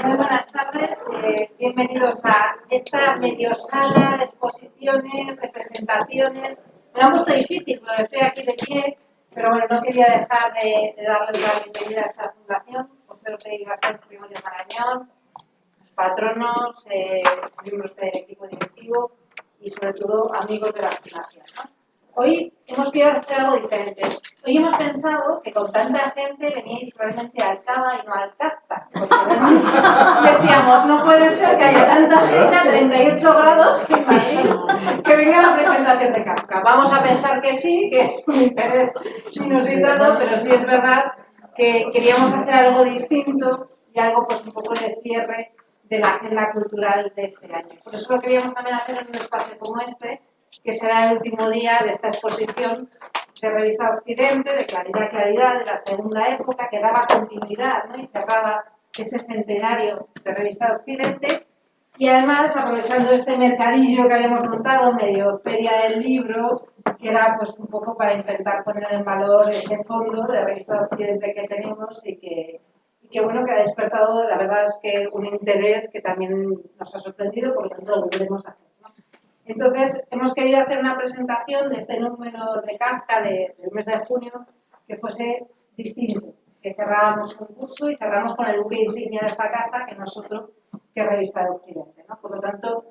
Muy buenas tardes, bienvenidos a esta medio sala de exposiciones, de presentaciones. Me lo han puesto difícil porque estoy aquí de pie, pero bueno, no quería dejar de darles la bienvenida a esta fundación, José Ortega y Gasol Gregorio Marañón, los patronos, miembros del equipo directivo y sobre todo amigos de la fundación, ¿no? Hoy hemos querido hacer algo diferente. Hoy hemos pensado que con tanta gente veníais realmente al Cava y no al Kafka. Decíamos, no puede ser que haya tanta gente a 38 grados en Madrid que venga a la presentación de Kafka. Vamos a pensar que sí, que es un interés inusitado, pero sí es verdad que queríamos hacer algo distinto y algo pues un poco de cierre de la agenda cultural de este año. Por eso lo queríamos también hacer en un espacio como este, que será el último día de esta exposición de Revista Occidente, de Claridad, de la segunda época, que daba continuidad, ¿no? Y cerraba ese centenario de Revista Occidente. Y además, aprovechando este mercadillo que habíamos montado, medio feria del libro, que era pues un poco para intentar poner en valor ese fondo de Revista Occidente que tenemos y que bueno, que ha despertado, la verdad es que un interés que también nos ha sorprendido, por lo tanto lo volveremos a hacer, ¿no? Entonces, hemos querido hacer una presentación de este número de Kafka del mes de junio que fuese distinto, que cerrábamos un curso y cerramos con el buque insignia de esta casa, que no es otro que Revista de Occidente, ¿no? Por lo tanto,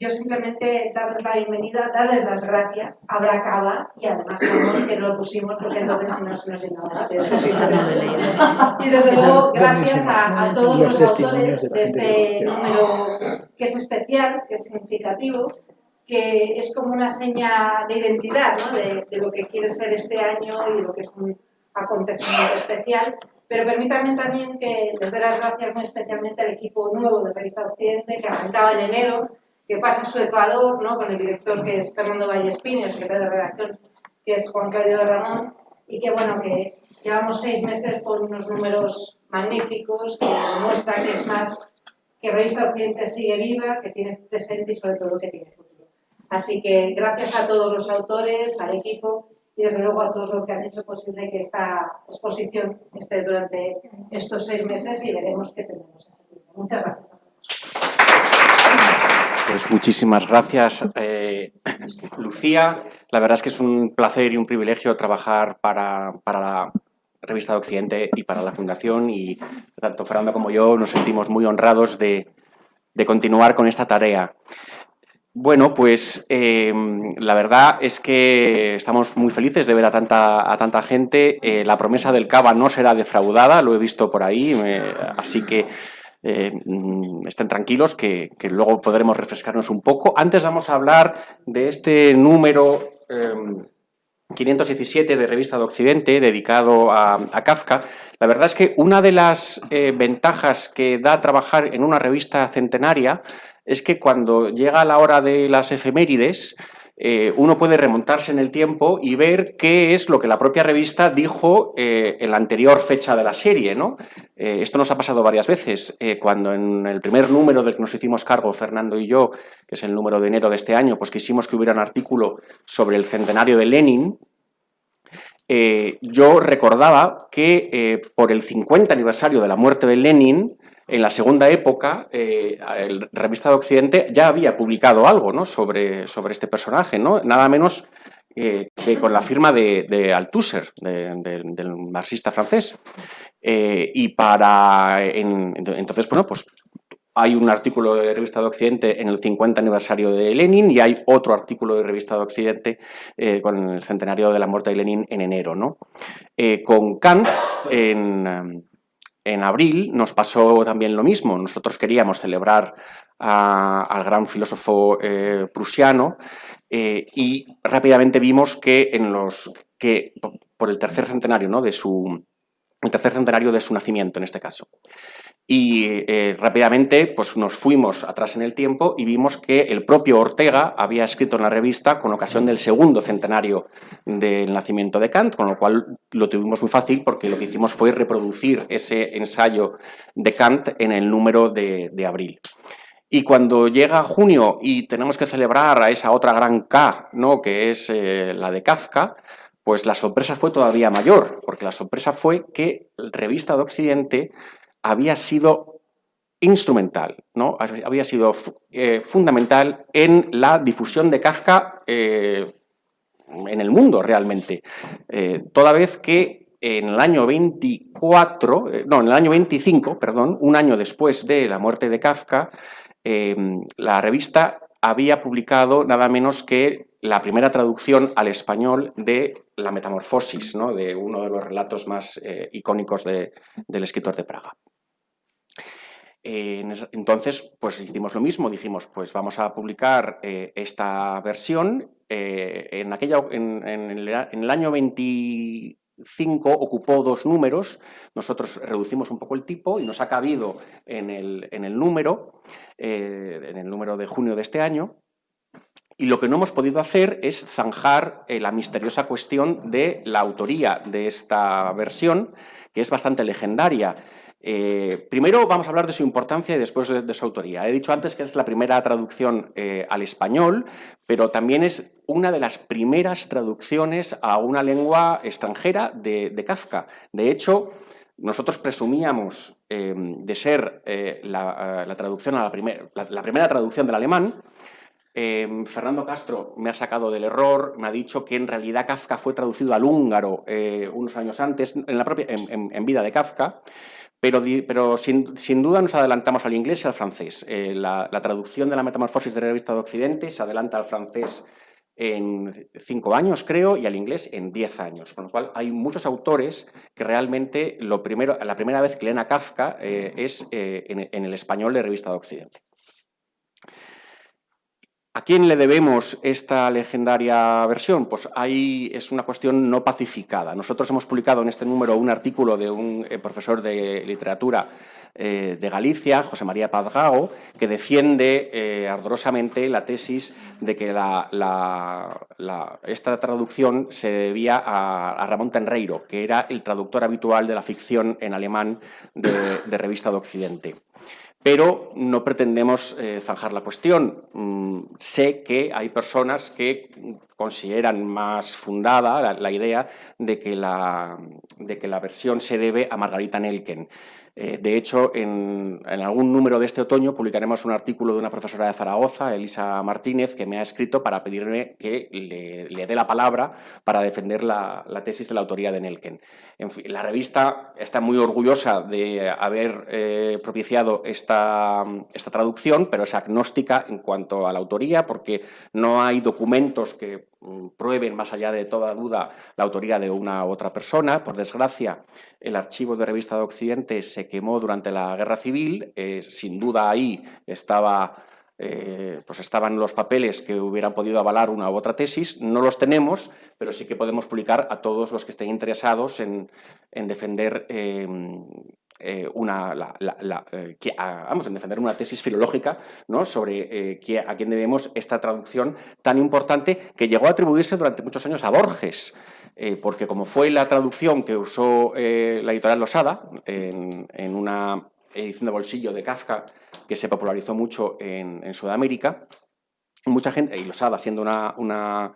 yo simplemente darles la bienvenida, darles las gracias, habrá cava y además jamón, que no lo pusimos porque entonces si no se nos llenaba de intereses. Y desde luego, gracias a todos los autores de este número que es especial, que es significativo, que es como una seña de identidad, ¿no? de lo que quiere ser este año y de lo que es un acontecimiento especial. Pero permítanme también que les dé las gracias muy especialmente al equipo nuevo de Revista Occidente, que arrancaba en enero, que pasa a su Ecuador, ¿no? Con el director que es Fernando Vallespín, el secretario de redacción que es Juan Claudio de Ramón, y que bueno, que llevamos 6 meses con unos números magníficos que demuestran que es más, que Revista Occidente sigue viva, que tiene presente y sobre todo que tiene futuro. Así que gracias a todos los autores, al equipo y desde luego a todos los que han hecho posible que esta exposición esté durante estos 6 meses y veremos qué tenemos ese tiempo. Muchas gracias a todos. Pues muchísimas gracias, Lucía. La verdad es que es un placer y un privilegio trabajar para la Revista de Occidente y para la Fundación, y tanto Fernando como yo nos sentimos muy honrados de continuar con esta tarea. Bueno, pues la verdad es que estamos muy felices de ver a tanta gente. La promesa del Cava no será defraudada, lo he visto por ahí, así que estén tranquilos que luego podremos refrescarnos un poco. Antes vamos a hablar de este número 517 de Revista de Occidente dedicado a Kafka. La verdad es que una de las ventajas que da trabajar en una revista centenaria es que cuando llega la hora de las efemérides, uno puede remontarse en el tiempo y ver qué es lo que la propia revista dijo en la anterior fecha de la serie, ¿no? Esto nos ha pasado varias veces. Cuando en el primer número del que nos hicimos cargo, Fernando y yo, que es el número de enero de este año, pues quisimos que hubiera un artículo sobre el centenario de Lenin. Yo recordaba que por el 50 aniversario de la muerte de Lenin, en la segunda época, el Revista de Occidente ya había publicado algo, ¿no? sobre este personaje, ¿no? Nada menos que con la firma de Althusser, del marxista francés. Entonces, bueno, pues hay un artículo de Revista de Occidente en el 50 aniversario de Lenin y hay otro artículo de Revista de Occidente con el centenario de la muerte de Lenin en enero, ¿no? Con Kant, en abril, nos pasó también lo mismo. Nosotros queríamos celebrar al gran filósofo prusiano y rápidamente vimos que por el tercer centenario, ¿no? El tercer centenario de su nacimiento, en este caso. Y rápidamente pues nos fuimos atrás en el tiempo y vimos que el propio Ortega había escrito en la revista con ocasión del segundo centenario del nacimiento de Kant, con lo cual lo tuvimos muy fácil porque lo que hicimos fue reproducir ese ensayo de Kant en el número de abril. Y cuando llega junio y tenemos que celebrar a esa otra gran K, ¿no? Que es la de Kafka, pues la sorpresa fue todavía mayor, porque la sorpresa fue que la Revista de Occidente había sido instrumental, ¿no? Había sido fundamental en la difusión de Kafka en el mundo realmente, toda vez que en el año 25, perdón, un año después de la muerte de Kafka, la revista había publicado nada menos que la primera traducción al español de La Metamorfosis, ¿no? De uno de los relatos más icónicos del escritor de Praga. Entonces, pues hicimos lo mismo, dijimos, pues vamos a publicar esta versión. En el año 25 ocupó 2 números, nosotros reducimos un poco el tipo y nos ha cabido en el número de junio de este año. Y lo que no hemos podido hacer es zanjar la misteriosa cuestión de la autoría de esta versión, que es bastante legendaria. Primero vamos a hablar de su importancia y después de su autoría. He dicho antes que es la primera traducción al español, pero también es una de las primeras traducciones a una lengua extranjera de Kafka. De hecho, nosotros presumíamos de ser la traducción a la primera traducción del alemán. Fernando Castro me ha sacado del error, me ha dicho que en realidad Kafka fue traducido al húngaro unos años antes, en vida de Kafka, pero sin duda nos adelantamos al inglés y al francés. La traducción de La Metamorfosis de la Revista de Occidente se adelanta al francés en 5 años, creo, y al inglés en 10 años. Con lo cual, hay muchos autores que realmente la primera vez que leen a Kafka es en el español de Revista de Occidente. ¿A quién le debemos esta legendaria versión? Pues ahí es una cuestión no pacificada. Nosotros hemos publicado en este número un artículo de un profesor de literatura de Galicia, José María Paz Gago, que defiende ardorosamente la tesis de que esta traducción se debía a Ramón Tenreiro, que era el traductor habitual de la ficción en alemán de Revista de Occidente. Pero no pretendemos zanjar la cuestión. Sé que hay personas que consideran más fundada la idea de que la versión se debe a Margarita Nelken. De hecho, en algún número de este otoño publicaremos un artículo de una profesora de Zaragoza, Elisa Martínez, que me ha escrito para pedirme que le dé la palabra para defender la tesis de la autoría de Nelken. En fin, la revista está muy orgullosa de haber propiciado esta traducción, pero es agnóstica en cuanto a la autoría, porque no hay documentos que prueben, más allá de toda duda, la autoría de una u otra persona. Por desgracia, el archivo de Revista de Occidente se quemó durante la Guerra Civil. Sin duda ahí estaban los papeles que hubieran podido avalar una u otra tesis. No los tenemos, pero sí que podemos publicar a todos los que estén interesados en defender defender una tesis filológica, ¿no? Sobre a quién debemos esta traducción tan importante que llegó a atribuirse durante muchos años a Borges, porque como fue la traducción que usó la editorial Losada en una edición de bolsillo de Kafka que se popularizó mucho en Sudamérica, mucha gente, y Losada siendo una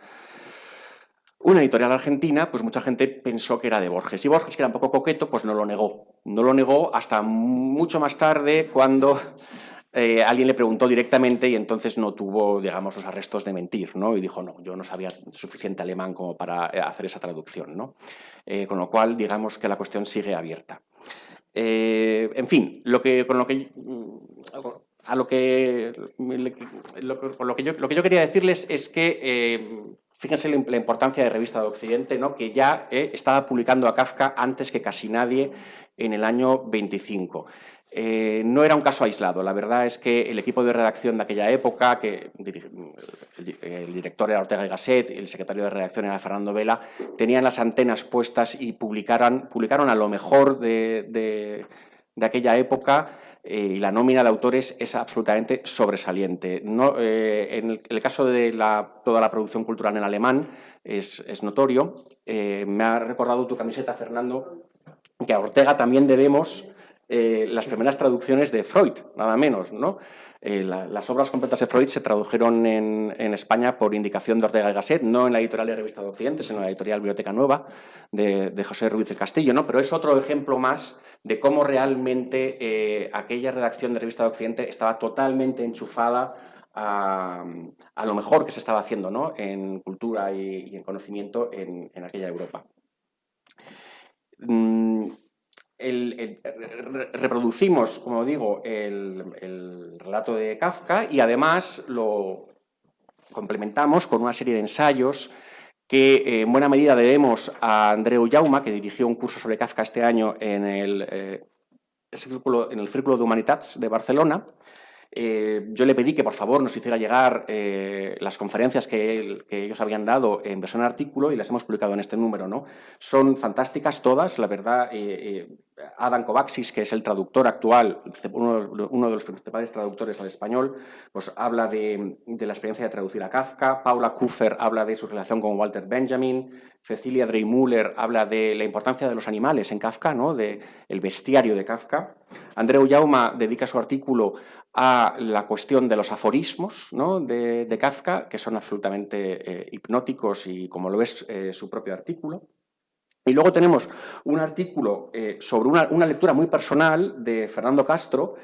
editorial argentina, pues mucha gente pensó que era de Borges. Y Borges, que era un poco coqueto, pues no lo negó. No lo negó hasta mucho más tarde, cuando alguien le preguntó directamente y entonces no tuvo, digamos, los arrestos de mentir, ¿no? Y dijo, no, yo no sabía suficiente alemán como para hacer esa traducción, ¿no? Con lo cual, digamos que la cuestión sigue abierta. En fin, lo que yo quería decirles es que fíjense la importancia de Revista de Occidente, ¿no? Que ya estaba publicando a Kafka antes que casi nadie en el año 25. No era un caso aislado. La verdad es que el equipo de redacción de aquella época, que el director era Ortega y Gasset, el secretario de redacción era Fernando Vela, tenían las antenas puestas y publicaron a lo mejor de aquella época, y la nómina de autores es absolutamente sobresaliente. En el caso de toda la producción cultural en alemán es notorio. Me ha recordado tu camiseta, Fernando, que a Ortega también debemos las primeras traducciones de Freud, nada menos, ¿no? Las obras completas de Freud se tradujeron en España por indicación de Ortega y Gasset, no en la editorial de Revista de Occidente, sino en la editorial Biblioteca Nueva de José Ruiz del Castillo, ¿no? Pero es otro ejemplo más de cómo realmente aquella redacción de Revista de Occidente estaba totalmente enchufada a lo mejor que se estaba haciendo, ¿no? En cultura y en conocimiento en aquella Europa. Reproducimos, como digo, el relato de Kafka y además lo complementamos con una serie de ensayos que en buena medida debemos a Andreu Jauma, que dirigió un curso sobre Kafka este año en el Círculo de Humanitats de Barcelona. Yo le pedí que por favor nos hiciera llegar las conferencias que ellos habían dado en versión artículo y las hemos publicado en este número, ¿no? Son fantásticas todas, la verdad. Adam Kovačis, que es el traductor actual, uno de los principales traductores al español, pues habla de la experiencia de traducir a Kafka. Paula Kuffer habla de su relación con Walter Benjamin. Cecilia Dreymüller habla de la importancia de los animales en Kafka, ¿no? Del bestiario de Kafka. Andreu Jauma dedica su artículo a la cuestión de los aforismos, ¿no? de Kafka, que son absolutamente hipnóticos y como lo es su propio artículo. Y luego tenemos un artículo sobre una lectura muy personal de Fernando Castro,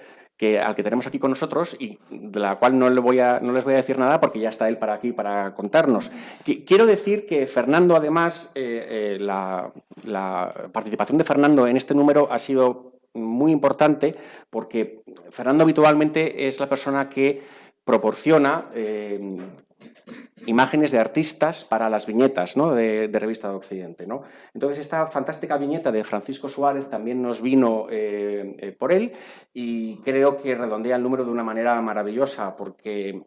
al que tenemos aquí con nosotros y de la cual no les voy a decir nada porque ya está él para aquí para contarnos. Quiero decir que Fernando, además, la participación de Fernando en este número ha sido muy importante porque Fernando habitualmente es la persona que proporciona imágenes de artistas para las viñetas, ¿no? de Revista de Occidente, ¿no? Entonces, esta fantástica viñeta de Francisco Suárez también nos vino por él y creo que redondea el número de una manera maravillosa porque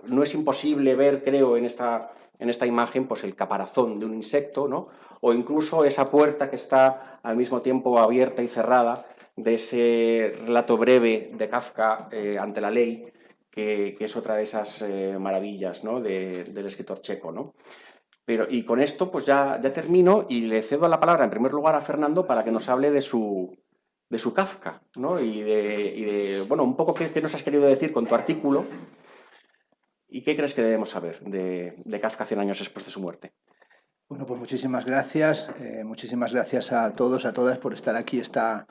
no es imposible ver, creo, en esta imagen pues el caparazón de un insecto, ¿no? O incluso esa puerta que está al mismo tiempo abierta y cerrada de ese relato breve de Kafka ante la ley, que es otra de esas maravillas, ¿no? del escritor checo, ¿no? Y con esto pues ya termino y le cedo la palabra en primer lugar a Fernando para que nos hable de su Kafka, ¿no? Y bueno, un poco qué nos has querido decir con tu artículo y qué crees que debemos saber de Kafka 100 años después de su muerte. Bueno, pues muchísimas gracias a todos, a todas por estar aquí esta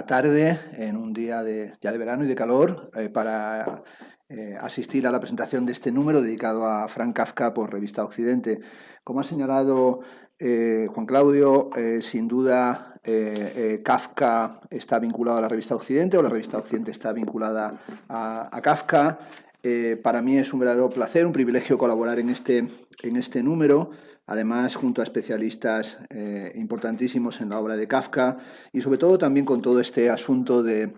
tarde en un día ya de verano y de calor para asistir a la presentación de este número dedicado a Franz Kafka por Revista Occidente. Como ha señalado Juan Claudio, sin duda Kafka está vinculado a la Revista Occidente o la Revista Occidente está vinculada a Kafka. Para mí es un verdadero placer, un privilegio colaborar en este número, además junto a especialistas importantísimos en la obra de Kafka y sobre todo también con todo este asunto del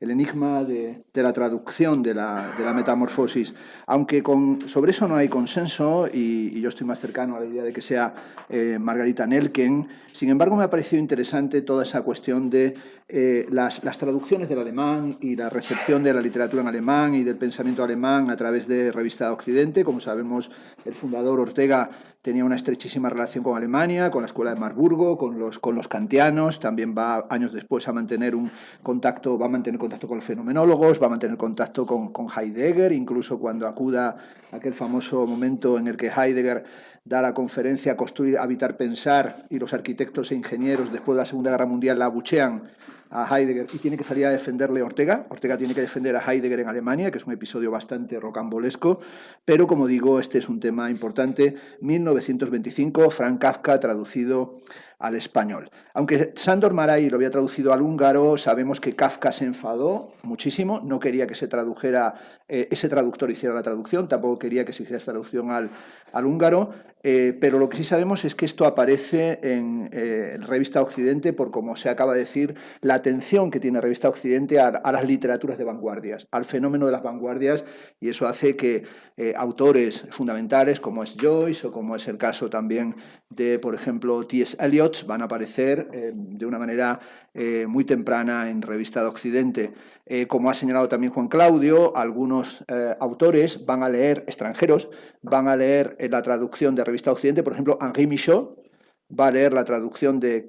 enigma de la traducción de la metamorfosis. Aunque sobre eso no hay consenso y yo estoy más cercano a la idea de que sea Margarita Nelken, sin embargo me ha parecido interesante toda esa cuestión de las traducciones del alemán y la recepción de la literatura en alemán y del pensamiento alemán a través de Revista Occidente. Como sabemos, el fundador Ortega tenía una estrechísima relación con Alemania, con la Escuela de Marburgo, con los kantianos. También va años después a mantener contacto con los fenomenólogos, va a mantener contacto con Heidegger, incluso cuando acuda a aquel famoso momento en el que Heidegger da la conferencia Construir, Habitar, Pensar y los arquitectos e ingenieros después de la Segunda Guerra Mundial la abuchean a Heidegger y tiene que salir a defenderle Ortega. Ortega tiene que defender a Heidegger en Alemania, que es un episodio bastante rocambolesco, pero como digo, este es un tema importante. 1925, Franz Kafka traducido al español. Aunque Sándor Márai lo había traducido al húngaro, sabemos que Kafka se enfadó muchísimo, no quería que se tradujera, ese traductor hiciera la traducción, tampoco quería que se hiciera esta traducción al húngaro, pero lo que sí sabemos es que esto aparece en Revista Occidente por, como se acaba de decir, la atención que tiene Revista Occidente a las literaturas de vanguardias, al fenómeno de las vanguardias, y eso hace que autores fundamentales como es Joyce o como es el caso también de, por ejemplo, T.S. Eliot, van a aparecer de una manera muy temprana en Revista de Occidente. Como ha señalado también Juan Claudio, algunos autores van a leer, extranjeros, van a leer la traducción de Revista Occidente. Por ejemplo, Henri Michaud va a leer la traducción de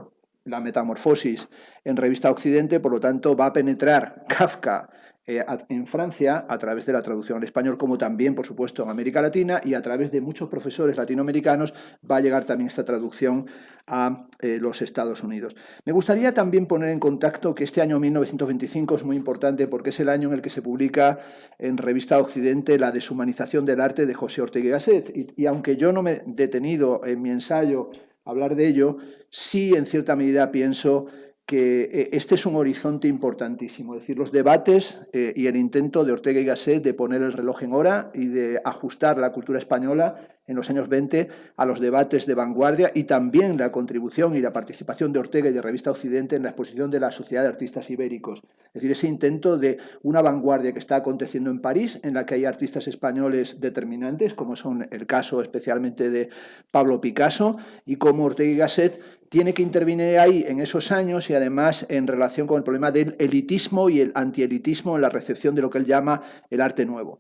La Metamorfosis en Revista Occidente, por lo tanto va a penetrar Kafka en Francia a través de la traducción al español, como también, por supuesto, en América Latina, y a través de muchos profesores latinoamericanos va a llegar también esta traducción a los Estados Unidos. Me gustaría también poner en contacto que este año 1925 es muy importante porque es el año en el que se publica en Revista Occidente La deshumanización del arte de José Ortega y Gasset, y aunque yo no me he detenido en mi ensayo a hablar de ello, sí en cierta medida pienso que este es un horizonte importantísimo, es decir, los debates y el intento de Ortega y Gasset de poner el reloj en hora y de ajustar la cultura española en los años 20 a los debates de vanguardia, y también la contribución y la participación de Ortega y de Revista Occidente en la exposición de la Sociedad de Artistas Ibéricos. Es decir, ese intento de una vanguardia que está aconteciendo en París, en la que hay artistas españoles determinantes, como son el caso especialmente de Pablo Picasso, y cómo Ortega y Gasset tiene que intervenir ahí en esos años, y además en relación con el problema del elitismo y el antielitismo en la recepción de lo que él llama el arte nuevo.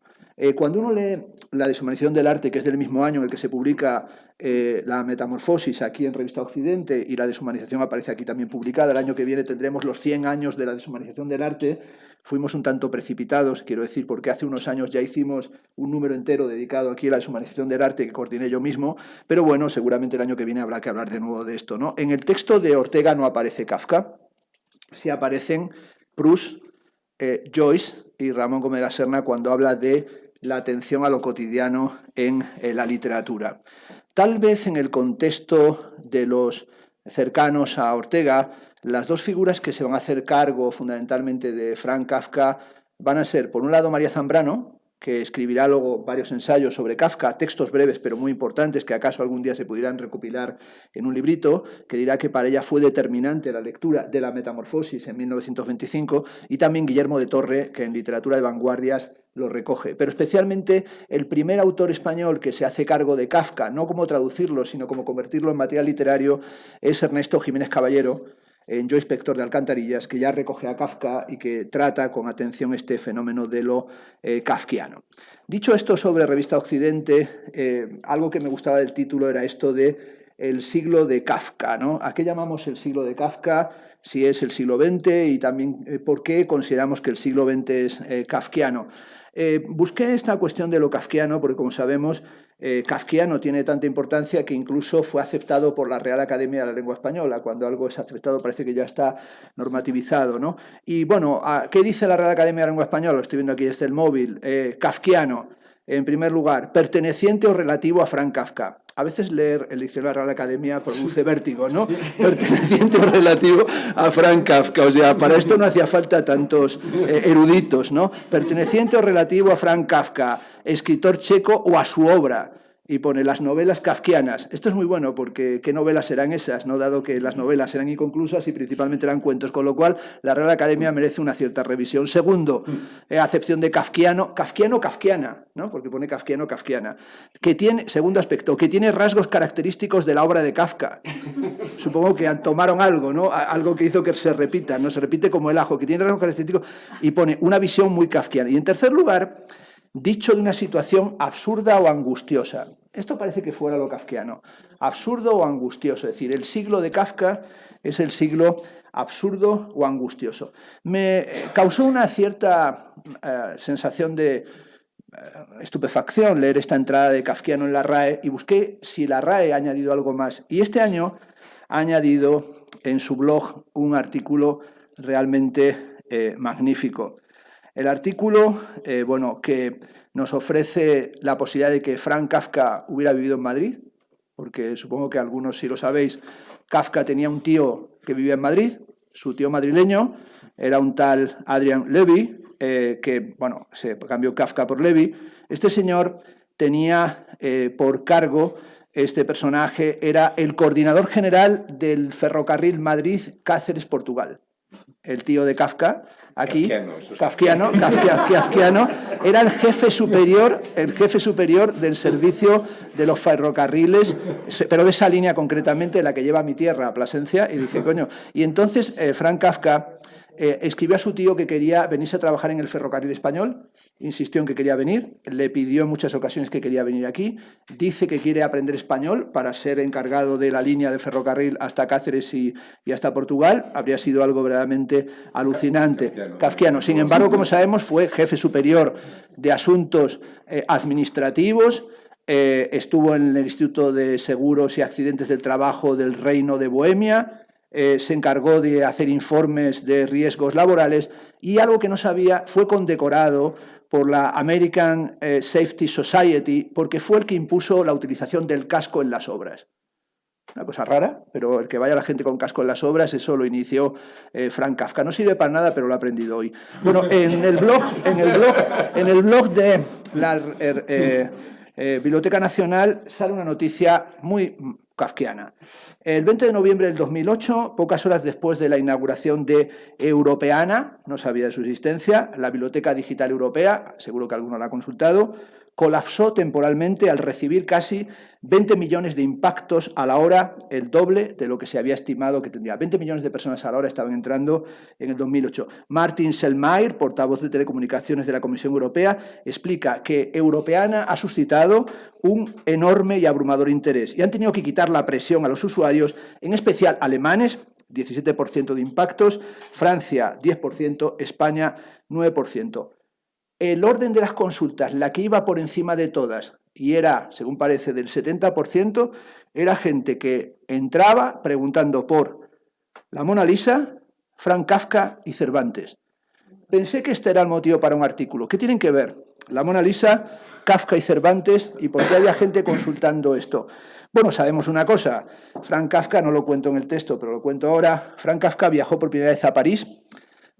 Cuando uno lee La deshumanización del arte, que es del mismo año en el que se publica La Metamorfosis aquí en Revista Occidente, y La deshumanización aparece aquí también publicada, el año que viene tendremos los 100 años de la deshumanización del arte. Fuimos un tanto precipitados, quiero decir, porque hace unos años ya hicimos un número entero dedicado aquí a la deshumanización del arte que coordiné yo mismo, pero bueno, seguramente el año que viene habrá que hablar de nuevo de esto, ¿no? En el texto de Ortega no aparece Kafka, sí aparecen Proust, Joyce y Ramón Gómez de la Serna cuando habla de la atención a lo cotidiano en la literatura. Tal vez en el contexto de los cercanos a Ortega, las dos figuras que se van a hacer cargo fundamentalmente de Franz Kafka van a ser, por un lado, María Zambrano, que escribirá luego varios ensayos sobre Kafka, textos breves pero muy importantes que acaso algún día se pudieran recopilar en un librito, que dirá que para ella fue determinante la lectura de La Metamorfosis en 1925, y también Guillermo de Torre, que en Literatura de Vanguardias lo recoge. Pero especialmente el primer autor español que se hace cargo de Kafka, no como traducirlo, sino como convertirlo en material literario, es Ernesto Jiménez Caballero, en Yo Inspector de Alcantarillas, que ya recoge a Kafka y que trata con atención este fenómeno de lo kafkiano. Dicho esto sobre Revista Occidente, algo que me gustaba del título era esto de el siglo de Kafka, ¿no? ¿A qué llamamos el siglo de Kafka? Si es el siglo XX, y también por qué consideramos que el siglo XX es kafkiano. Busqué esta cuestión de lo kafkiano porque, como sabemos, kafkiano tiene tanta importancia que incluso fue aceptado por la Real Academia de la Lengua Española. Cuando algo es aceptado parece que ya está normativizado, ¿no? Y bueno, ¿qué dice la Real Academia de la Lengua Española? Lo estoy viendo aquí desde el móvil. Kafkiano, en primer lugar, perteneciente o relativo a Franz Kafka. A veces leer el diccionario de la Real Academia produce vértigo, ¿no? Sí. Perteneciente o relativo a Franz Kafka. O sea, para esto no hacía falta tantos eruditos, ¿no? Perteneciente o relativo a Franz Kafka, escritor checo, o a su obra. Y pone las novelas kafkianas. Esto es muy bueno porque ¿qué novelas serán esas? ¿No? Dado que las novelas eran inconclusas y principalmente eran cuentos, con lo cual la Real Academia merece una cierta revisión. Segundo, acepción de kafkiano, kafkiana, ¿no? Porque pone kafkiano, kafkiana. Que tiene, segundo aspecto, que tiene rasgos característicos de la obra de Kafka. Supongo que tomaron algo, ¿no? Algo que hizo que se repita, ¿no? Se repite como el ajo, que tiene rasgos característicos, y pone una visión muy kafkiana. Y en tercer lugar, dicho de una situación absurda o angustiosa. Esto parece que fuera lo kafkiano. Absurdo o angustioso. Es decir, el siglo de Kafka es el siglo absurdo o angustioso. Me causó una cierta sensación de estupefacción leer esta entrada de kafkiano en la RAE, y busqué si la RAE ha añadido algo más. Y este año ha añadido en su blog un artículo realmente magnífico. El artículo, que nos ofrece la posibilidad de que Franz Kafka hubiera vivido en Madrid, porque supongo que algunos, si lo sabéis, Kafka tenía un tío que vivía en Madrid, su tío madrileño era un tal Adrian Levy, se cambió Kafka por Levy. Este señor tenía por cargo, este personaje era el coordinador general del ferrocarril Madrid-Cáceres-Portugal. El tío de Kafka, aquí, kafkiano, era el jefe superior del servicio de los ferrocarriles, pero de esa línea concretamente, la que lleva a mi tierra, a Plasencia, y dije, coño. Y entonces Franz Kafka escribió a su tío que quería venirse a trabajar en el ferrocarril español, insistió en que quería venir, le pidió en muchas ocasiones que quería venir aquí, dice que quiere aprender español para ser encargado de la línea del ferrocarril hasta Cáceres y hasta Portugal. Habría sido algo verdaderamente alucinante, kafkiano. Sin embargo, como sabemos, fue jefe superior de asuntos administrativos, estuvo en el Instituto de Seguros y Accidentes del Trabajo del Reino de Bohemia, se encargó de hacer informes de riesgos laborales y algo que no sabía, fue condecorado por la American Safety Society porque fue el que impuso la utilización del casco en las obras. Una cosa rara, pero el que vaya la gente con casco en las obras, eso lo inició Frank Kafka. No sirve para nada, pero lo he aprendido hoy. Bueno, en el blog de la Biblioteca Nacional sale una noticia muy kafkiana. El 20 de noviembre del 2008, pocas horas después de la inauguración de Europeana, no sabía de su existencia, la Biblioteca Digital Europea, seguro que alguno la ha consultado, colapsó temporalmente al recibir casi 20 millones de impactos a la hora, el doble de lo que se había estimado que tendría. 20 millones de personas a la hora estaban entrando en el 2008. Martin Selmayr, portavoz de Telecomunicaciones de la Comisión Europea, explica que Europeana ha suscitado un enorme y abrumador interés y han tenido que quitar la presión a los usuarios, en especial alemanes, 17% de impactos, Francia 10%, España 9%. El orden de las consultas, la que iba por encima de todas, y era, según parece, del 70%, era gente que entraba preguntando por la Mona Lisa, Frank Kafka y Cervantes. Pensé que este era el motivo para un artículo. ¿Qué tienen que ver la Mona Lisa, Kafka y Cervantes y por qué había gente consultando esto? Bueno, sabemos una cosa. Frank Kafka, no lo cuento en el texto, pero lo cuento ahora. Frank Kafka viajó por primera vez a París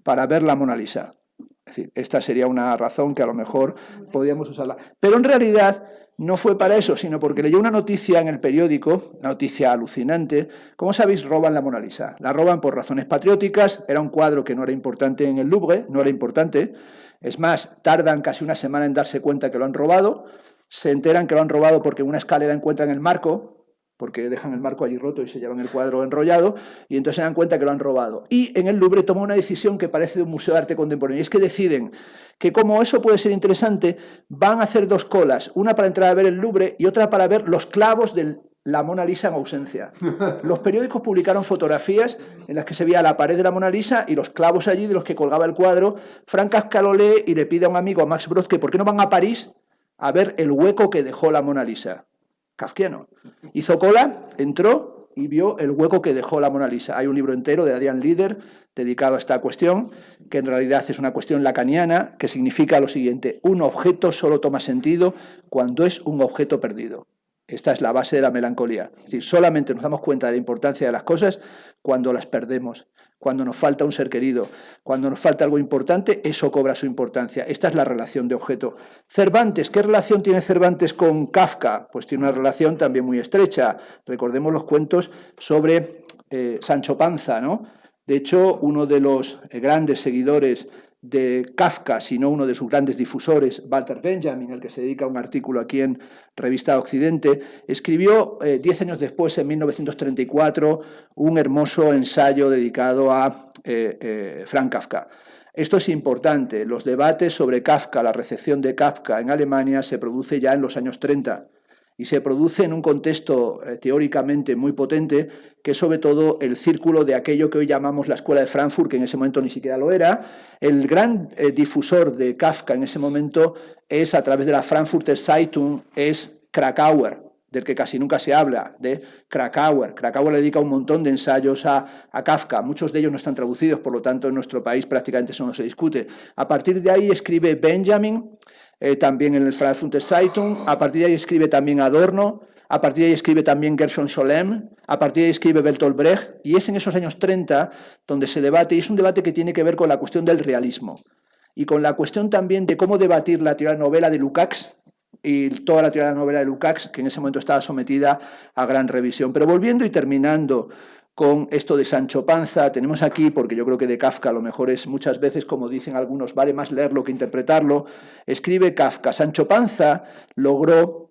para ver la Mona Lisa. Es decir, esta sería una razón que a lo mejor podíamos usarla. Pero en realidad no fue para eso, sino porque leyó una noticia en el periódico, una noticia alucinante. Como sabéis, roban la Mona Lisa. La roban por razones patrióticas. Era un cuadro que no era importante en el Louvre, no era importante. Es más, tardan casi una semana en darse cuenta que lo han robado. Se enteran que lo han robado porque en una escalera encuentran el marco, porque dejan el marco allí roto y se llevan el cuadro enrollado, y entonces se dan cuenta que lo han robado. Y en el Louvre toma una decisión que parece de un museo de arte contemporáneo, y es que deciden que como eso puede ser interesante, van a hacer dos colas, una para entrar a ver el Louvre y otra para ver los clavos de la Mona Lisa en ausencia. Los periódicos publicaron fotografías en las que se veía la pared de la Mona Lisa y los clavos allí de los que colgaba el cuadro. Frank Kafka lo lee y le pide a un amigo, a Max Brod, que ¿por qué no van a París a ver el hueco que dejó la Mona Lisa? Kafkiano. Hizo cola, entró y vio el hueco que dejó la Mona Lisa. Hay un libro entero de Adrian Lieder dedicado a esta cuestión, que en realidad es una cuestión lacaniana, que significa lo siguiente: un objeto solo toma sentido cuando es un objeto perdido. Esta es la base de la melancolía. Es decir, solamente nos damos cuenta de la importancia de las cosas cuando las perdemos, cuando nos falta un ser querido, cuando nos falta algo importante, eso cobra su importancia. Esta es la relación de objeto. Cervantes, ¿qué relación tiene Cervantes con Kafka? Pues tiene una relación también muy estrecha. Recordemos los cuentos sobre Sancho Panza, ¿no? De hecho, uno de los grandes seguidores de Kafka, sino uno de sus grandes difusores, Walter Benjamin, al que se dedica un artículo aquí en Revista Occidente, escribió 10 años después, en 1934, un hermoso ensayo dedicado a Frank Kafka. Esto es importante. Los debates sobre Kafka, la recepción de Kafka en Alemania, se produce ya en los años 30 y se produce en un contexto teóricamente muy potente, que es sobre todo el círculo de aquello que hoy llamamos la Escuela de Frankfurt, que en ese momento ni siquiera lo era. El gran difusor de Kafka en ese momento es, a través de la Frankfurter Zeitung, es Krakauer, del que casi nunca se habla, de Krakauer. Krakauer le dedica un montón de ensayos a Kafka. Muchos de ellos no están traducidos, por lo tanto en nuestro país prácticamente eso no se discute. A partir de ahí escribe Benjamin, también en el Frankfurter Zeitung. A partir de ahí escribe también Adorno. A partir de ahí escribe también Gershon Scholem. A partir de ahí escribe Bertolt Brecht. Y es en esos años 30 donde se debate, y es un debate que tiene que ver con la cuestión del realismo y con la cuestión también de cómo debatir la teoría de la novela de Lukács y toda la teoría de la novela de Lukács, que en ese momento estaba sometida a gran revisión. Pero volviendo y terminando con esto de Sancho Panza, tenemos aquí, porque yo creo que de Kafka lo mejor es muchas veces, como dicen algunos, vale más leerlo que interpretarlo, escribe Kafka: Sancho Panza logró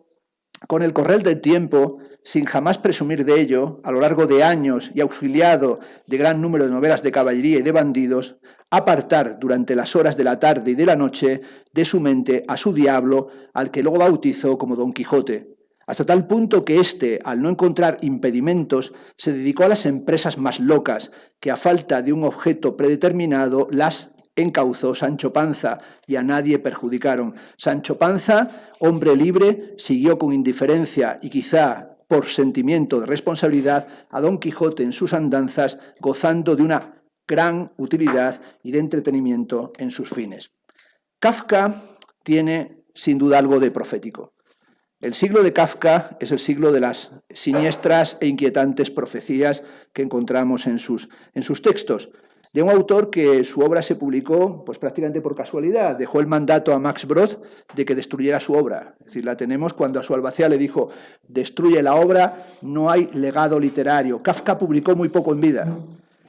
con el correr del tiempo, sin jamás presumir de ello, a lo largo de años y auxiliado de gran número de novelas de caballería y de bandidos, apartar durante las horas de la tarde y de la noche de su mente a su diablo, al que luego bautizó como Don Quijote, hasta tal punto que éste, al no encontrar impedimentos, se dedicó a las empresas más locas, que a falta de un objeto predeterminado las encauzó Sancho Panza y a nadie perjudicaron. Sancho Panza, hombre libre, siguió con indiferencia y quizá por sentimiento de responsabilidad a Don Quijote en sus andanzas, gozando de una gran utilidad y de entretenimiento en sus fines. Kafka tiene sin duda algo de profético. El siglo de Kafka es el siglo de las siniestras e inquietantes profecías que encontramos en sus textos, de un autor que su obra se publicó pues prácticamente por casualidad. Dejó el mandato a Max Brod de que destruyera su obra. Es decir, la tenemos cuando a su albacea le dijo: destruye la obra, no hay legado literario. Kafka publicó muy poco en vida.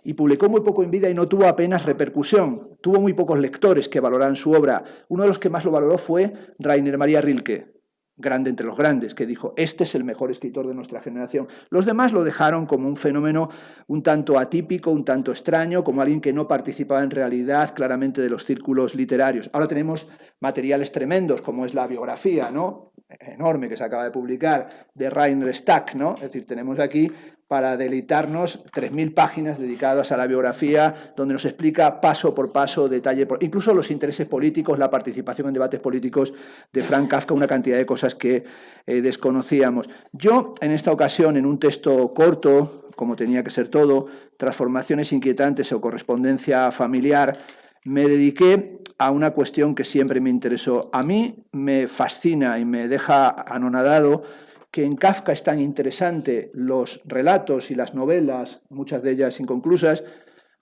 Y publicó muy poco en vida y no tuvo apenas repercusión. Tuvo muy pocos lectores que valoraran su obra. Uno de los que más lo valoró fue Rainer Maria Rilke, grande entre los grandes, que dijo: este es el mejor escritor de nuestra generación. Los demás lo dejaron como un fenómeno un tanto atípico, un tanto extraño, como alguien que no participaba en realidad claramente de los círculos literarios. Ahora tenemos materiales tremendos, como es la biografía, ¿no?, enorme, que se acaba de publicar, de Rainer Stack, ¿no? Es decir, tenemos aquí para deleitarnos 3.000 páginas dedicadas a la biografía, donde nos explica paso por paso, detalle por... incluso los intereses políticos, la participación en debates políticos de Franz Kafka, una cantidad de cosas que desconocíamos. Yo, en esta ocasión, en un texto corto, como tenía que ser todo, Transformaciones inquietantes o correspondencia familiar, me dediqué a una cuestión que siempre me interesó. A mí me fascina y me deja anonadado que en Kafka es tan interesante los relatos y las novelas, muchas de ellas inconclusas,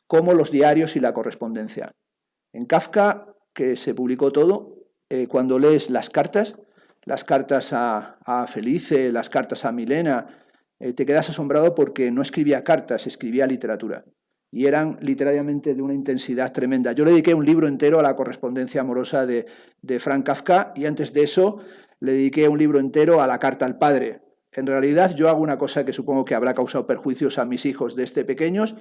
como los diarios y la correspondencia. En Kafka, que se publicó todo, cuando lees las cartas a Felice, las cartas a Milena, te quedas asombrado porque no escribía cartas, escribía literatura. Y eran literariamente de una intensidad tremenda. Yo le dediqué un libro entero a la correspondencia amorosa de Franz Kafka, y antes de eso le dediqué un libro entero a la carta al padre. En realidad yo hago una cosa que supongo que habrá causado perjuicios a mis hijos desde pequeños.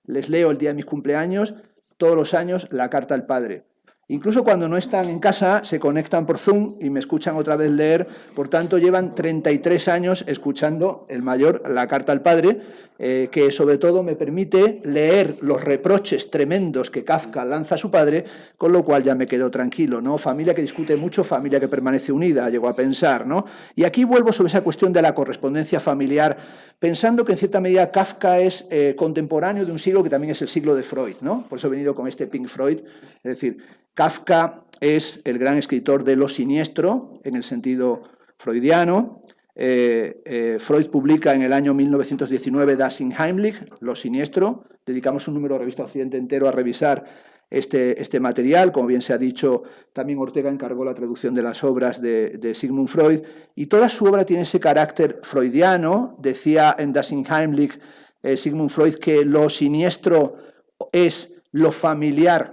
Les leo el día de mis cumpleaños, todos los años, la carta al padre. Incluso cuando no están en casa, se conectan por Zoom y me escuchan otra vez leer. Por tanto, llevan 33 años escuchando, el mayor, la carta al padre, que sobre todo me permite leer los reproches tremendos que Kafka lanza a su padre, con lo cual ya me quedo tranquilo, ¿no? Familia que discute mucho, familia que permanece unida, llego a pensar, ¿no? Y aquí vuelvo sobre esa cuestión de la correspondencia familiar, pensando que en cierta medida Kafka es contemporáneo de un siglo que también es el siglo de Freud, ¿no? Por eso he venido con este Pink Freud, es decir, Kafka es el gran escritor de lo siniestro, en el sentido freudiano. Freud publica en el año 1919 Das Unheimlich, lo siniestro. Dedicamos un número de Revista Occidente entero a revisar este material. Como bien se ha dicho, también Ortega encargó la traducción de las obras de Sigmund Freud, y toda su obra tiene ese carácter freudiano. Decía en Das Unheimlich Sigmund Freud que lo siniestro es lo familiar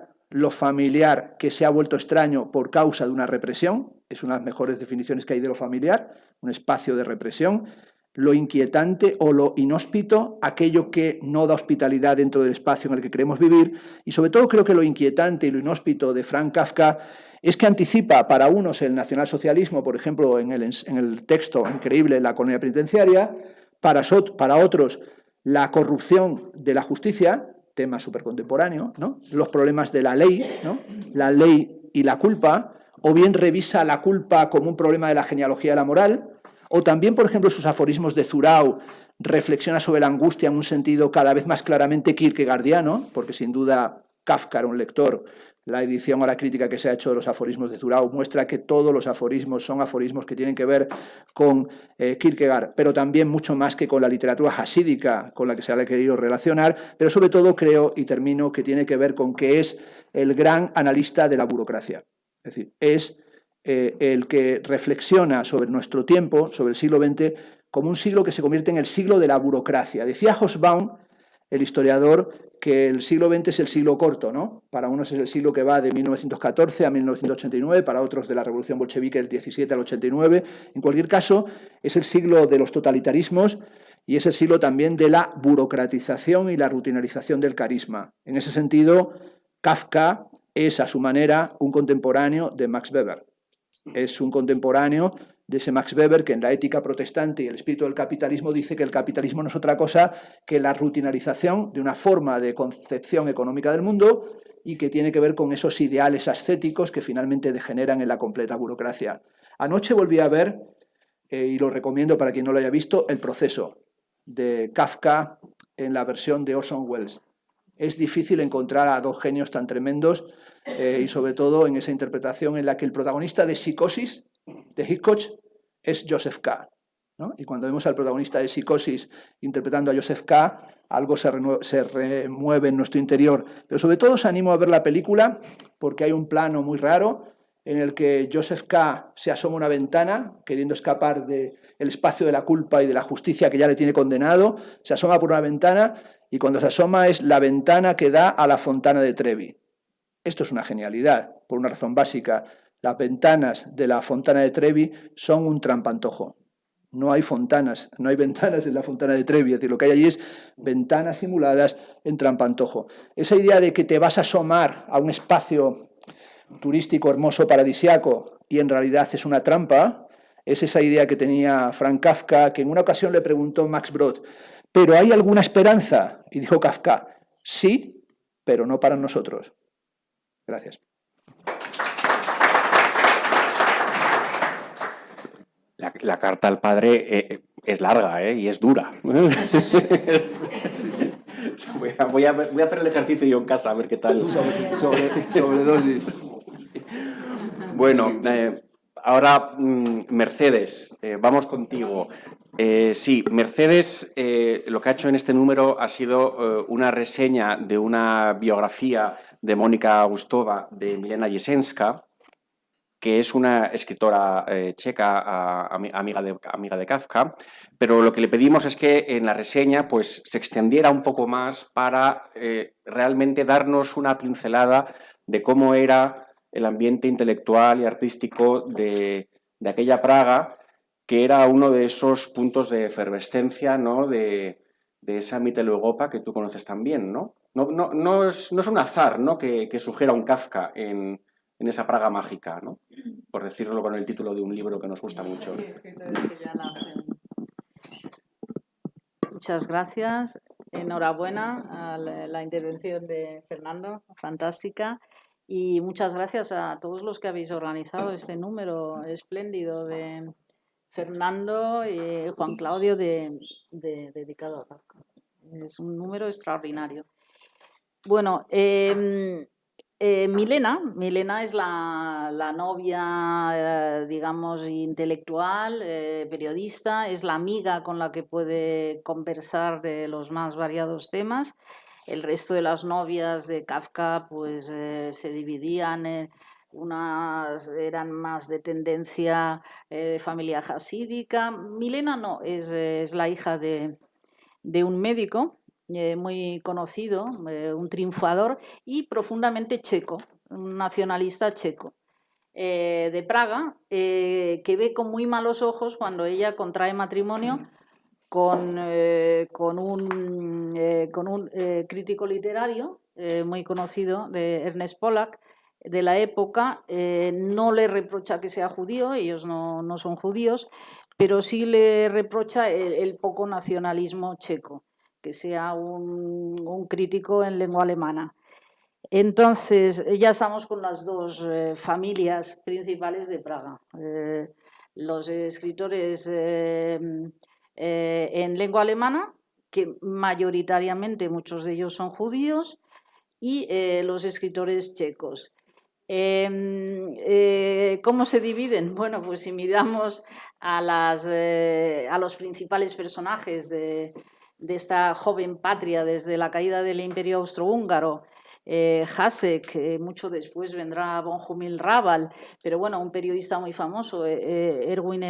que se ha vuelto extraño por causa de una represión. Es una de las mejores definiciones que hay de lo familiar, un espacio de represión. Lo inquietante o lo inhóspito, aquello que no da hospitalidad dentro del espacio en el que queremos vivir. Y sobre todo creo que lo inquietante y lo inhóspito de Franz Kafka es que anticipa para unos el nacionalsocialismo, por ejemplo, en el texto increíble La colonia penitenciaria, para otros la corrupción de la justicia, tema súper contemporáneo, ¿no? Los problemas de la ley, ¿no? La ley y la culpa, o bien revisa la culpa como un problema de la genealogía de la moral, o también, por ejemplo, sus aforismos de Zurau reflexiona sobre la angustia en un sentido cada vez más claramente kierkegaardiano, porque sin duda Kafka era un lector. La edición o la crítica que se ha hecho de los aforismos de Zurau muestra que todos los aforismos son aforismos que tienen que ver con Kierkegaard, pero también mucho más que con la literatura hasídica con la que se ha querido relacionar, pero sobre todo creo, y termino, que tiene que ver con que es el gran analista de la burocracia. Es decir, es el que reflexiona sobre nuestro tiempo, sobre el siglo XX, como un siglo que se convierte en el siglo de la burocracia. Decía Hobsbawm, el historiador que el siglo XX es el siglo corto, ¿no? Para unos es el siglo que va de 1914 a 1989, para otros de la Revolución Bolchevique del 17 al 89. En cualquier caso, es el siglo de los totalitarismos y es el siglo también de la burocratización y la rutinarización del carisma. En ese sentido, Kafka es, a su manera, un contemporáneo de Max Weber. Es un contemporáneo de ese Max Weber que en la Ética protestante y el espíritu del capitalismo dice que el capitalismo no es otra cosa que la rutinarización de una forma de concepción económica del mundo y que tiene que ver con esos ideales ascéticos que finalmente degeneran en la completa burocracia. Anoche volví a ver, y lo recomiendo para quien no lo haya visto, El proceso de Kafka en la versión de Orson Welles. Es difícil encontrar a dos genios tan tremendos y sobre todo en esa interpretación en la que el protagonista de Psicosis, de Hitchcock, es Joseph K. ¿no? Y cuando vemos al protagonista de Psicosis interpretando a Joseph K., algo se remueve en nuestro interior. Pero sobre todo os animo a ver la película porque hay un plano muy raro en el que Joseph K. se asoma a una ventana queriendo escapar del espacio de la culpa y de la justicia que ya le tiene condenado, se asoma por una ventana y cuando se asoma es la ventana que da a la Fontana de Trevi. Esto es una genialidad, por una razón básica. Las ventanas de la Fontana de Trevi son un trampantojo. No hay fontanas, no hay ventanas en la Fontana de Trevi, es decir, lo que hay allí es ventanas simuladas en trampantojo. Esa idea de que te vas a asomar a un espacio turístico hermoso, paradisiaco, y en realidad es una trampa, es esa idea que tenía Frank Kafka, que en una ocasión le preguntó Max Brod, ¿pero hay alguna esperanza? Y dijo Kafka, sí, pero no para nosotros. Gracias. La carta al padre es larga y es dura. Voy a hacer el ejercicio yo en casa a ver qué tal. Sobredosis. Bueno, ahora Mercedes, vamos contigo. Sí, Mercedes lo que ha hecho en este número ha sido una reseña de una biografía de Mónica Gustova de Milena Jesenska, que es una escritora checa, amiga de Kafka, pero lo que le pedimos es que en la reseña pues, se extendiera un poco más para realmente darnos una pincelada de cómo era el ambiente intelectual y artístico de aquella Praga, que era uno de esos puntos de efervescencia, ¿no? de esa Mitteleuropa que tú conoces también, ¿no? No es un azar, ¿no? que sugiera un Kafka en esa Praga mágica, ¿no? Por decirlo con el título de un libro que nos gusta mucho. Muchas gracias. Enhorabuena a la intervención de Fernando, fantástica. Y muchas gracias a todos los que habéis organizado este número espléndido de Fernando y Juan Claudio dedicado a Kafka. Es un número extraordinario. Bueno, Milena es la novia, digamos, intelectual, periodista, es la amiga con la que puede conversar de los más variados temas. El resto de las novias de Kafka pues, se dividían, unas eran más de tendencia familia jasídica. Milena no, es la hija de un médico muy conocido, un triunfador y profundamente checo, un nacionalista checo de Praga, que ve con muy malos ojos cuando ella contrae matrimonio con un crítico literario muy conocido, de Ernest Pollack, de la época. No le reprocha que sea judío, ellos no son judíos, pero sí le reprocha el poco nacionalismo checo, que sea un crítico en lengua alemana. Entonces, ya estamos con las dos familias principales de Praga. Los escritores en lengua alemana, que mayoritariamente muchos de ellos son judíos, y los escritores checos. ¿Cómo se dividen? Bueno, pues si miramos a los principales personajes de esta joven patria desde la caída del Imperio Austrohúngaro, Hasek, mucho después vendrá von Humil-Raval, pero bueno, un periodista muy famoso, Erwin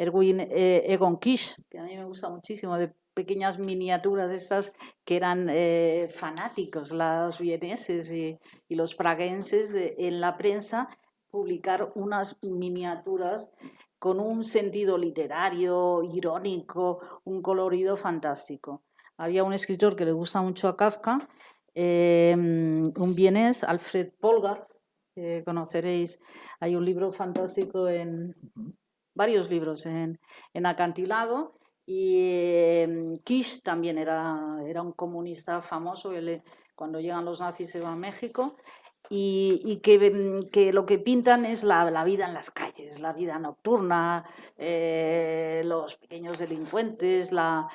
Egon Kisch, que a mí me gusta muchísimo de pequeñas miniaturas estas que eran fanáticos, los vieneses y los praguenses en la prensa, publicar unas miniaturas con un sentido literario, irónico, un colorido fantástico. Había un escritor que le gusta mucho a Kafka, un vienés, Alfred Polgar, conoceréis. Hay un libro fantástico, varios libros en Acantilado, y Kish también era un comunista famoso. Cuando llegan los nazis se va a México, y que lo que pintan es la vida en las calles, la vida nocturna, los pequeños delincuentes, la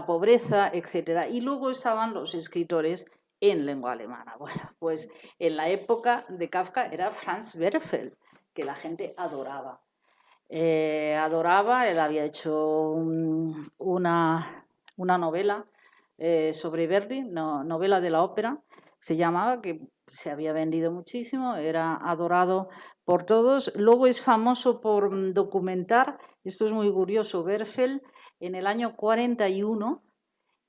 pobreza, etc. Y luego estaban los escritores en lengua alemana. Bueno, pues en la época de Kafka era Franz Werfel, que la gente adoraba. Él había hecho una novela sobre Verdi, novela de la ópera, se llamaba, que se había vendido muchísimo, era adorado por todos. Luego es famoso por documentar, esto es muy curioso, Werfel en el año 41,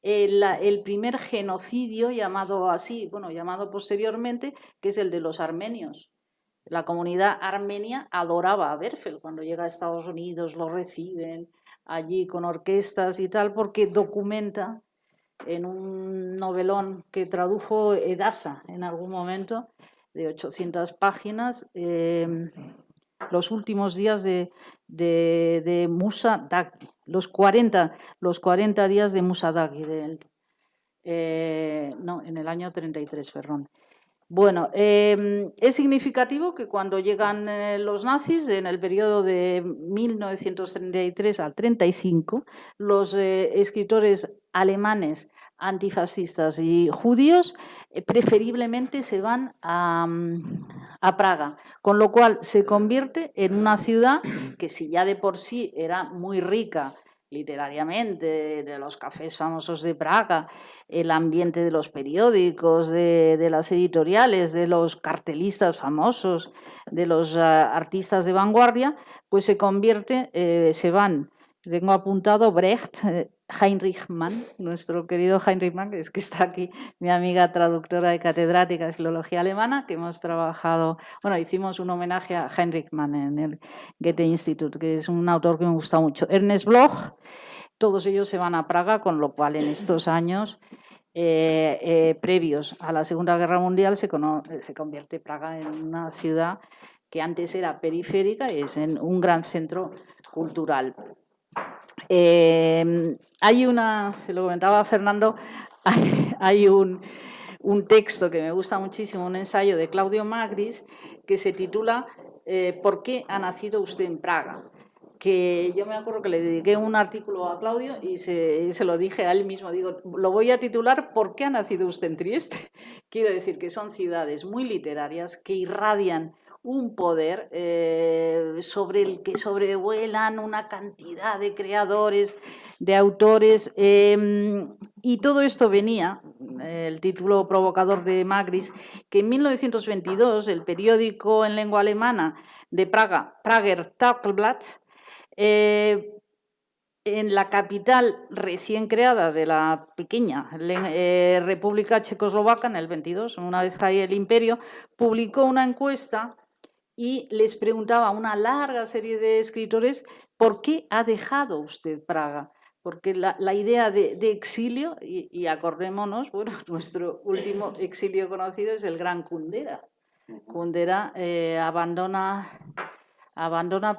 el primer genocidio llamado así, bueno, llamado posteriormente, que es el de los armenios. La comunidad armenia adoraba a Werfel. Cuando llega a Estados Unidos lo reciben allí con orquestas y tal, porque documenta en un novelón que tradujo Edasa en algún momento, de 800 páginas, los últimos días de Musa Daghi, los 40 días de Musa Daghi, en el año 33, perdón. Bueno, es significativo que cuando llegan los nazis, en el periodo de 1933 al 35, los escritores alemanes antifascistas y judíos preferiblemente se van a Praga, con lo cual se convierte en una ciudad que, si ya de por sí era muy rica literariamente, de los cafés famosos de Praga, el ambiente de los periódicos, de las editoriales, de los cartelistas famosos, de los artistas de vanguardia, pues se convierte, se van. Tengo apuntado Brecht, Heinrich Mann, nuestro querido Heinrich Mann, que está aquí, mi amiga traductora y catedrática de filología alemana, que hemos trabajado, bueno, hicimos un homenaje a Heinrich Mann en el Goethe Institut, que es un autor que me gusta mucho. Ernest Bloch, todos ellos se van a Praga, con lo cual en estos años previos a la Segunda Guerra Mundial se convierte Praga en una ciudad que antes era periférica y es en un gran centro cultural. Hay se lo comentaba Fernando, hay un texto que me gusta muchísimo, un ensayo de Claudio Magris, que se titula ¿Por qué ha nacido usted en Praga? Que yo me acuerdo que le dediqué un artículo a Claudio y se lo dije a él mismo. Digo, lo voy a titular ¿Por qué ha nacido usted en Trieste? Quiero decir que son ciudades muy literarias que irradian un poder sobre el que sobrevuelan una cantidad de creadores, de autores, y todo esto venía, el título provocador de Magris, que en 1922 el periódico en lengua alemana de Praga, Prager Tageblatt, en la capital recién creada de la pequeña República Checoslovaca, en el 22, una vez caía el imperio, publicó una encuesta y les preguntaba a una larga serie de escritores ¿por qué ha dejado usted Praga? Porque la idea de exilio, y acordémonos, bueno, nuestro último exilio conocido es el gran Kundera. Kundera abandona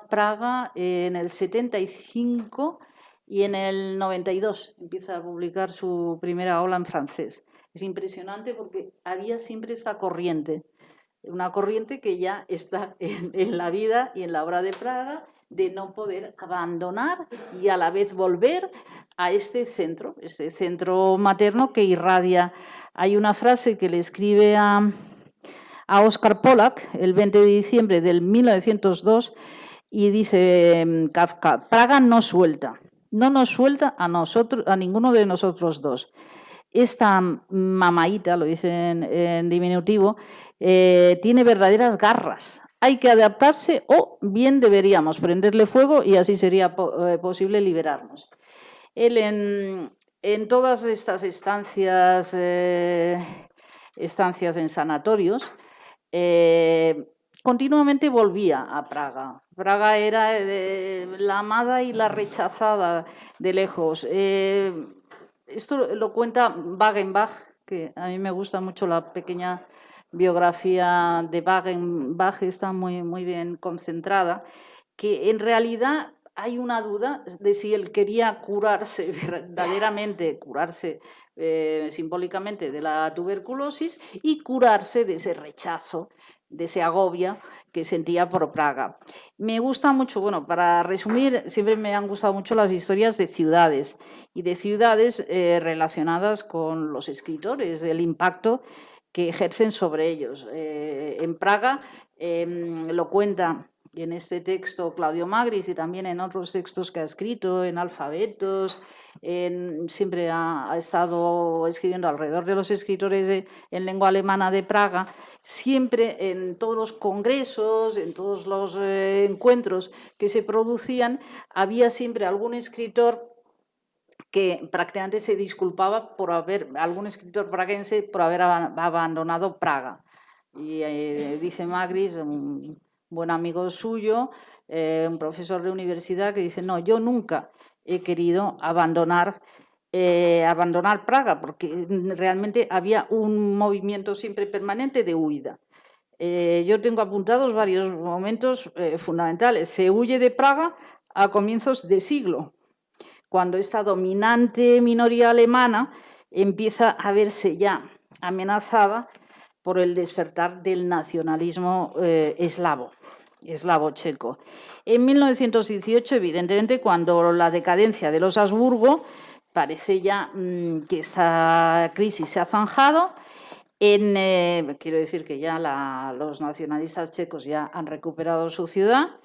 Praga en el 75 y en el 92 empieza a publicar su primera obra en francés. Es impresionante porque había siempre esta corriente, una corriente que ya está en la vida y en la obra de Praga, de no poder abandonar y a la vez volver a este centro materno que irradia. Hay una frase que le escribe a Oscar Polak el 20 de diciembre del 1902 y dice Kafka: Praga no nos suelta a ninguno de nosotros dos. Esta mamaíta, lo dice en diminutivo, tiene verdaderas garras. Hay que adaptarse o bien deberíamos prenderle fuego y así sería posible liberarnos. Él en todas estas estancias en sanatorios, continuamente volvía a Praga. Praga era la amada y la rechazada de lejos. Esto lo cuenta Wagenbach, que a mí me gusta mucho la pequeña biografía de Wagenbach, está muy bien concentrada, que en realidad hay una duda de si él quería curarse verdaderamente, curarse simbólicamente de la tuberculosis y curarse de ese rechazo, de ese agobio que sentía por Praga. Me gusta mucho, bueno, para resumir, siempre me han gustado mucho las historias de ciudades y de ciudades relacionadas con los escritores, el impacto que ejercen sobre ellos. En Praga lo cuenta en este texto Claudio Magris y también en otros textos que ha escrito, en Alfabetos, siempre ha estado escribiendo alrededor de los escritores en lengua alemana de Praga. Siempre en todos los congresos, en todos los encuentros que se producían, había siempre algún escritor que prácticamente se disculpaba algún escritor praguense por haber abandonado Praga. Y dice Magris, un buen amigo suyo, un profesor de universidad, que dice, no, yo nunca he querido abandonar Praga, porque realmente había un movimiento siempre permanente de huida. Yo tengo apuntados varios momentos fundamentales. Se huye de Praga a comienzos de siglo, cuando esta dominante minoría alemana empieza a verse ya amenazada por el despertar del nacionalismo eslavo-checo. En 1918, evidentemente, cuando la decadencia de los Habsburgo parece ya que esta crisis se ha zanjado, quiero decir que ya los nacionalistas checos ya han recuperado su ciudad.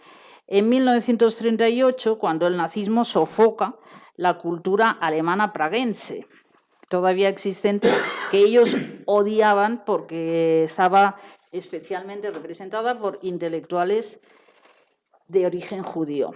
En 1938, cuando el nazismo sofoca la cultura alemana praguense, todavía existente, que ellos odiaban porque estaba especialmente representada por intelectuales de origen judío.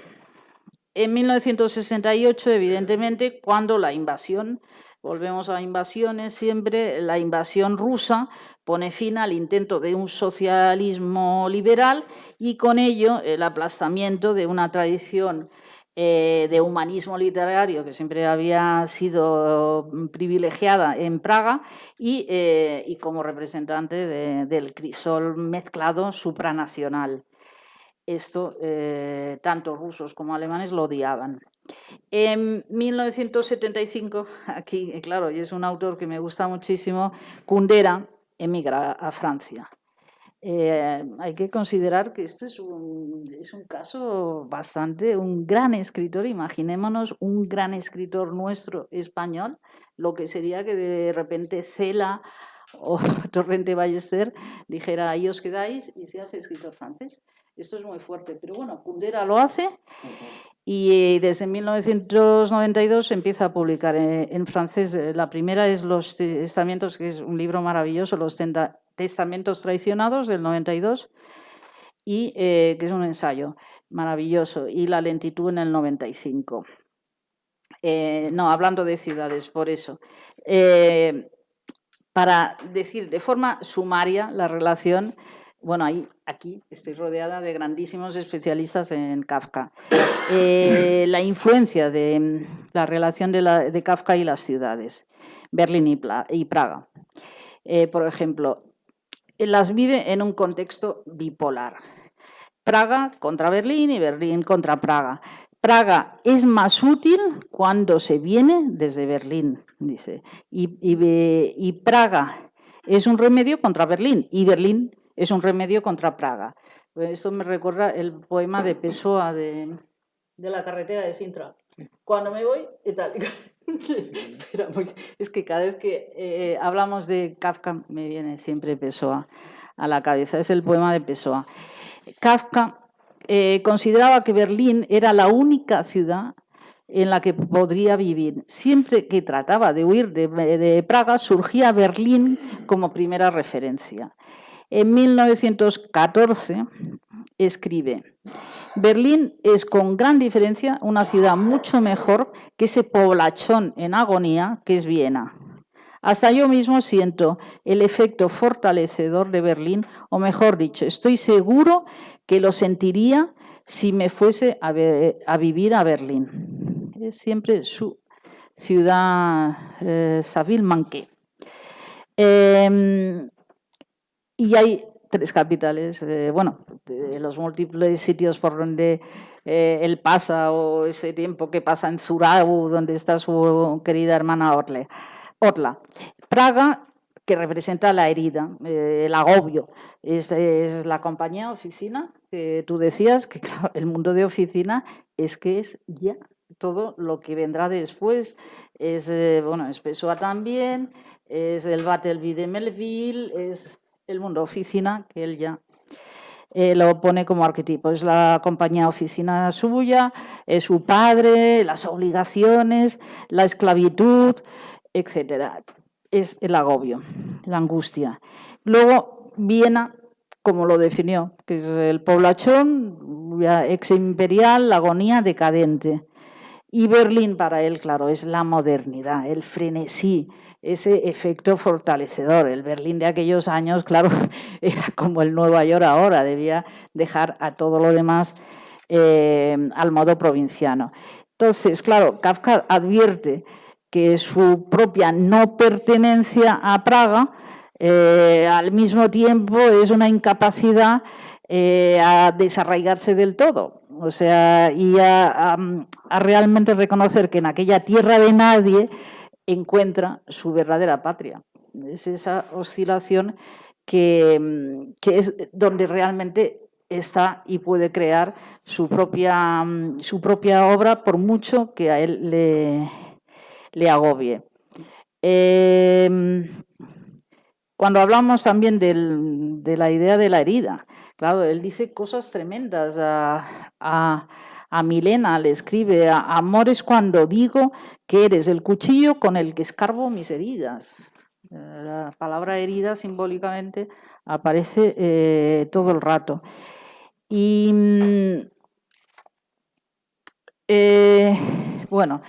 En 1968, evidentemente, cuando la invasión, volvemos a invasiones siempre, la invasión rusa pone fin al intento de un socialismo liberal y con ello el aplastamiento de una tradición de humanismo literario que siempre había sido privilegiada en Praga y como representante del crisol mezclado supranacional. Esto tanto rusos como alemanes lo odiaban. En 1975, aquí, claro, y es un autor que me gusta muchísimo, Kundera emigra a Francia. Hay que considerar que esto es un caso un gran escritor. Imaginémonos un gran escritor nuestro español, lo que sería que de repente Cela o Torrente Ballester dijera ahí os quedáis y se hace escritor francés. Esto es muy fuerte, pero bueno, Kundera lo hace y desde 1992 empieza a publicar en francés. La primera es Los Testamentos, que es un libro maravilloso, Los Testamentos Traicionados, del 92, y que es un ensayo maravilloso, y La Lentitud en el 95. No, hablando de ciudades, por eso. Para decir de forma sumaria la relación, bueno, aquí estoy rodeada de grandísimos especialistas en Kafka. La influencia de la relación de Kafka y las ciudades, Berlín y Praga. Por ejemplo, las vive en un contexto bipolar. Praga contra Berlín y Berlín contra Praga. Praga es más útil cuando se viene desde Berlín, dice. Y Praga es un remedio contra Berlín y Berlín es un remedio contra Praga. Esto me recuerda el poema de Pessoa de la carretera de Sintra. Cuando me voy y tal. Es que cada vez que hablamos de Kafka me viene siempre Pessoa a la cabeza. Es el poema de Pessoa. Kafka consideraba que Berlín era la única ciudad en la que podría vivir. Siempre que trataba de huir de Praga, surgía Berlín como primera referencia. En 1914 escribe: Berlín es con gran diferencia una ciudad mucho mejor que ese poblachón en agonía que es Viena. Hasta yo mismo siento el efecto fortalecedor de Berlín, o mejor dicho, estoy seguro que lo sentiría si me fuese a vivir a Berlín. Es siempre su ciudad, sa ville manquée. Y hay 3 capitales, bueno, de los múltiples sitios por donde él pasa, o ese tiempo que pasa en Zurau, donde está su querida hermana Orla. Praga, que representa la herida, el agobio, es la compañía oficina, que tú decías, que claro, el mundo de oficina es que es ya todo lo que vendrá después. Es, bueno, es Pessoa también, es el Battleby de Melville, es el mundo oficina, que él ya lo pone como arquetipo. Es la compañía oficina suya, es su padre, las obligaciones, la esclavitud, etcétera. Es el agobio, la angustia. Luego, Viena, como lo definió, que es el poblachón, ex imperial, la agonía decadente. Y Berlín para él, claro, es la modernidad, el frenesí, ese efecto fortalecedor. El Berlín de aquellos años, claro, era como el Nueva York ahora, debía dejar a todo lo demás al modo provinciano. Entonces, claro, Kafka advierte que su propia no pertenencia a Praga al mismo tiempo es una incapacidad a desarraigarse del todo. O sea, y a realmente reconocer que en aquella tierra de nadie encuentra su verdadera patria. Es esa oscilación que es donde realmente está y puede crear su propia obra, por mucho que a él le agobie. Cuando hablamos también de la idea de la herida, claro, él dice cosas tremendas a Milena, le escribe: amor es cuando digo que eres el cuchillo con el que escarbo mis heridas. La palabra herida simbólicamente aparece todo el rato. Y bueno,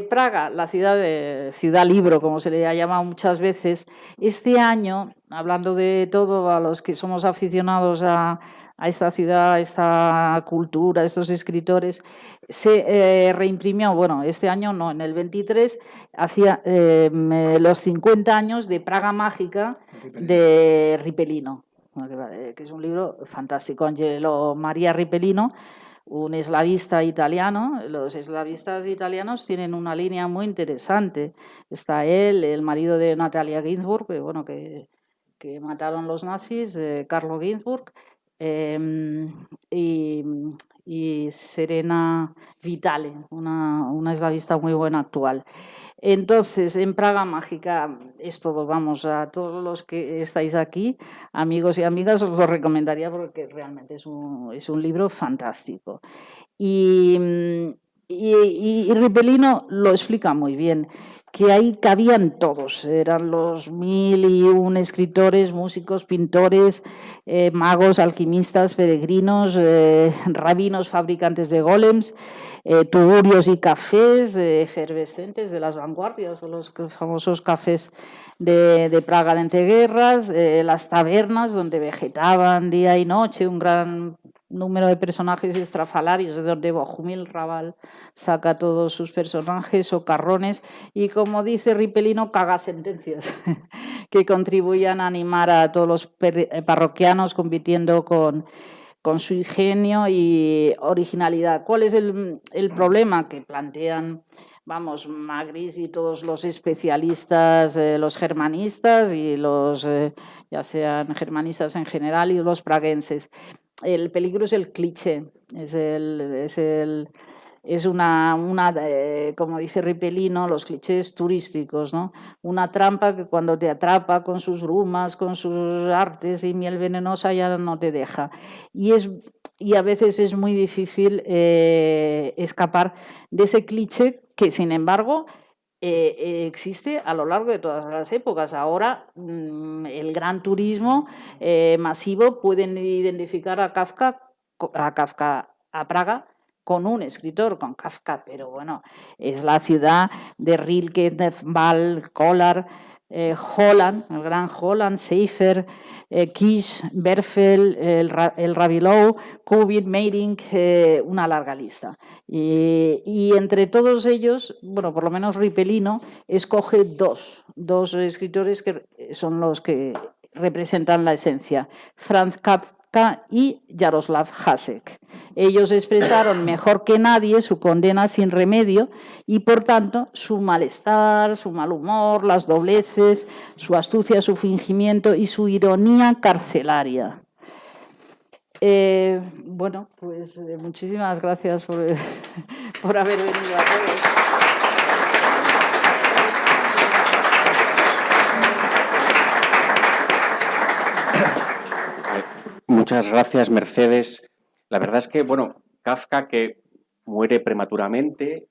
Praga, la ciudad libro, como se le ha llamado muchas veces, este año, hablando de todo, a los que somos aficionados a esta ciudad, a esta cultura, a estos escritores, se reimprimió, bueno, este año no, en el 23, hacía los 50 años de Praga Mágica de Ripellino, que es un libro fantástico. Angelo Maria Ripellino, un eslavista italiano. Los eslavistas italianos tienen una línea muy interesante. Está él, el marido de Natalia Ginzburg, bueno, que mataron los nazis, Carlo Ginzburg, y Serena Vitale, una eslavista muy buena actual. Entonces, en Praga Mágica es todo, vamos, a todos los que estáis aquí, amigos y amigas, os lo recomendaría porque realmente es un libro fantástico. Y Ripellino lo explica muy bien, que ahí cabían todos, eran los 1001 escritores, músicos, pintores, magos, alquimistas, peregrinos, rabinos, fabricantes de golems, tugurios y cafés efervescentes de las vanguardias, o los famosos cafés de Praga de entreguerras, las tabernas donde vegetaban día y noche un gran número de personajes estrafalarios, de donde Bohumil Raval saca todos sus personajes socarrones y, como dice Ripellino, cagasentencias que contribuyan a animar a todos los parroquianos, compitiendo con su ingenio y originalidad. ¿Cuál es el problema que plantean, vamos, Magris y todos los especialistas, los germanistas y los, ya sean germanistas en general, y los praguenses? El peligro es el cliché, es una como dice Ripellino, los clichés turísticos, ¿no? Una trampa que cuando te atrapa con sus brumas, con sus artes y miel venenosa, ya no te deja. Y a veces es muy difícil escapar de ese cliché que, sin embargo, existe a lo largo de todas las épocas. Ahora, el gran turismo masivo pueden identificar a Kafka a Praga con un escritor, con Kafka, pero bueno, es la ciudad de Rilke, de Val, Kollár, Holland, el gran Holland, Seifer, Kish, Berfel, el Rabilou, Kubin, Meyrink, una larga lista. Y entre todos ellos, bueno, por lo menos Ripelino escoge dos escritores que son los que representan la esencia, Franz Kafka y Jaroslav Hasek. Ellos expresaron mejor que nadie su condena sin remedio y, por tanto, su malestar, su mal humor, las dobleces, su astucia, su fingimiento y su ironía carcelaria. Bueno, pues muchísimas gracias por haber venido a todos. Muchas gracias, Mercedes. La verdad es que, bueno, Kafka, que muere prematuramente,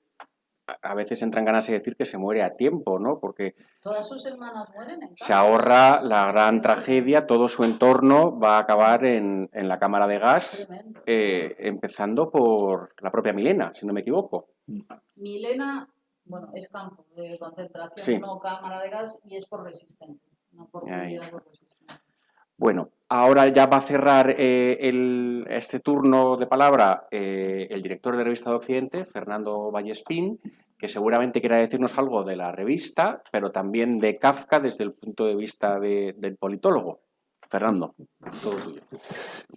a veces entran ganas de decir que se muere a tiempo, ¿no? Porque todas sus hermanas mueren en se ahorra la gran tragedia, todo su entorno va a acabar en la cámara de gas, empezando por la propia Milena, si no me equivoco. Milena, bueno, es campo de concentración, sí. No cámara de gas, y es por resistencia, no por por resistencia. Bueno, ahora ya va a cerrar este turno de palabra el director de Revista de Occidente, Fernando Vallespín, que seguramente quiera decirnos algo de la revista, pero también de Kafka desde el punto de vista del politólogo. Fernando, todo tuyo.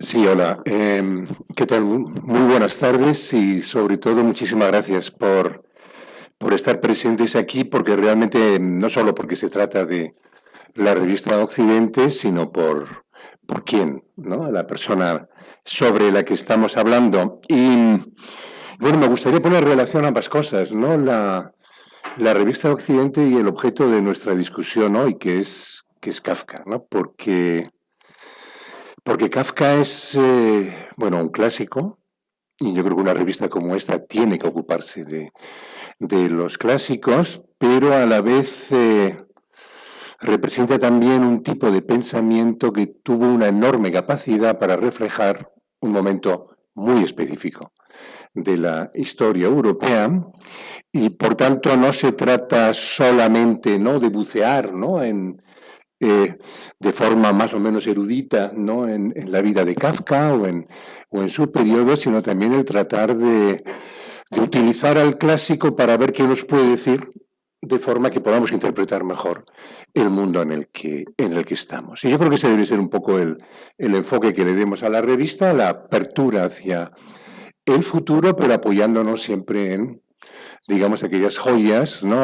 Sí, hola. ¿Qué tal? Muy buenas tardes y sobre todo muchísimas gracias por estar presentes aquí, porque realmente no solo porque se trata de la revista de Occidente, sino por quién, ¿no? La persona sobre la que estamos hablando. Y bueno, me gustaría poner en relación ambas cosas, ¿no? La revista de Occidente y el objeto de nuestra discusión hoy, que es Kafka, ¿no? Porque Kafka es, bueno, un clásico, y yo creo que una revista como esta tiene que ocuparse de los clásicos, pero a la vez representa también un tipo de pensamiento que tuvo una enorme capacidad para reflejar un momento muy específico de la historia europea, y por tanto no se trata solamente, ¿no?, de bucear, ¿no?, de forma más o menos erudita, ¿no?, en la vida de Kafka o en su periodo, sino también el tratar de utilizar al clásico para ver qué nos puede decir, de forma que podamos interpretar mejor el mundo en el que estamos. Y yo creo que ese debe ser un poco el enfoque que le demos a la revista, la apertura hacia el futuro, pero apoyándonos siempre en, digamos, aquellas joyas, ¿no?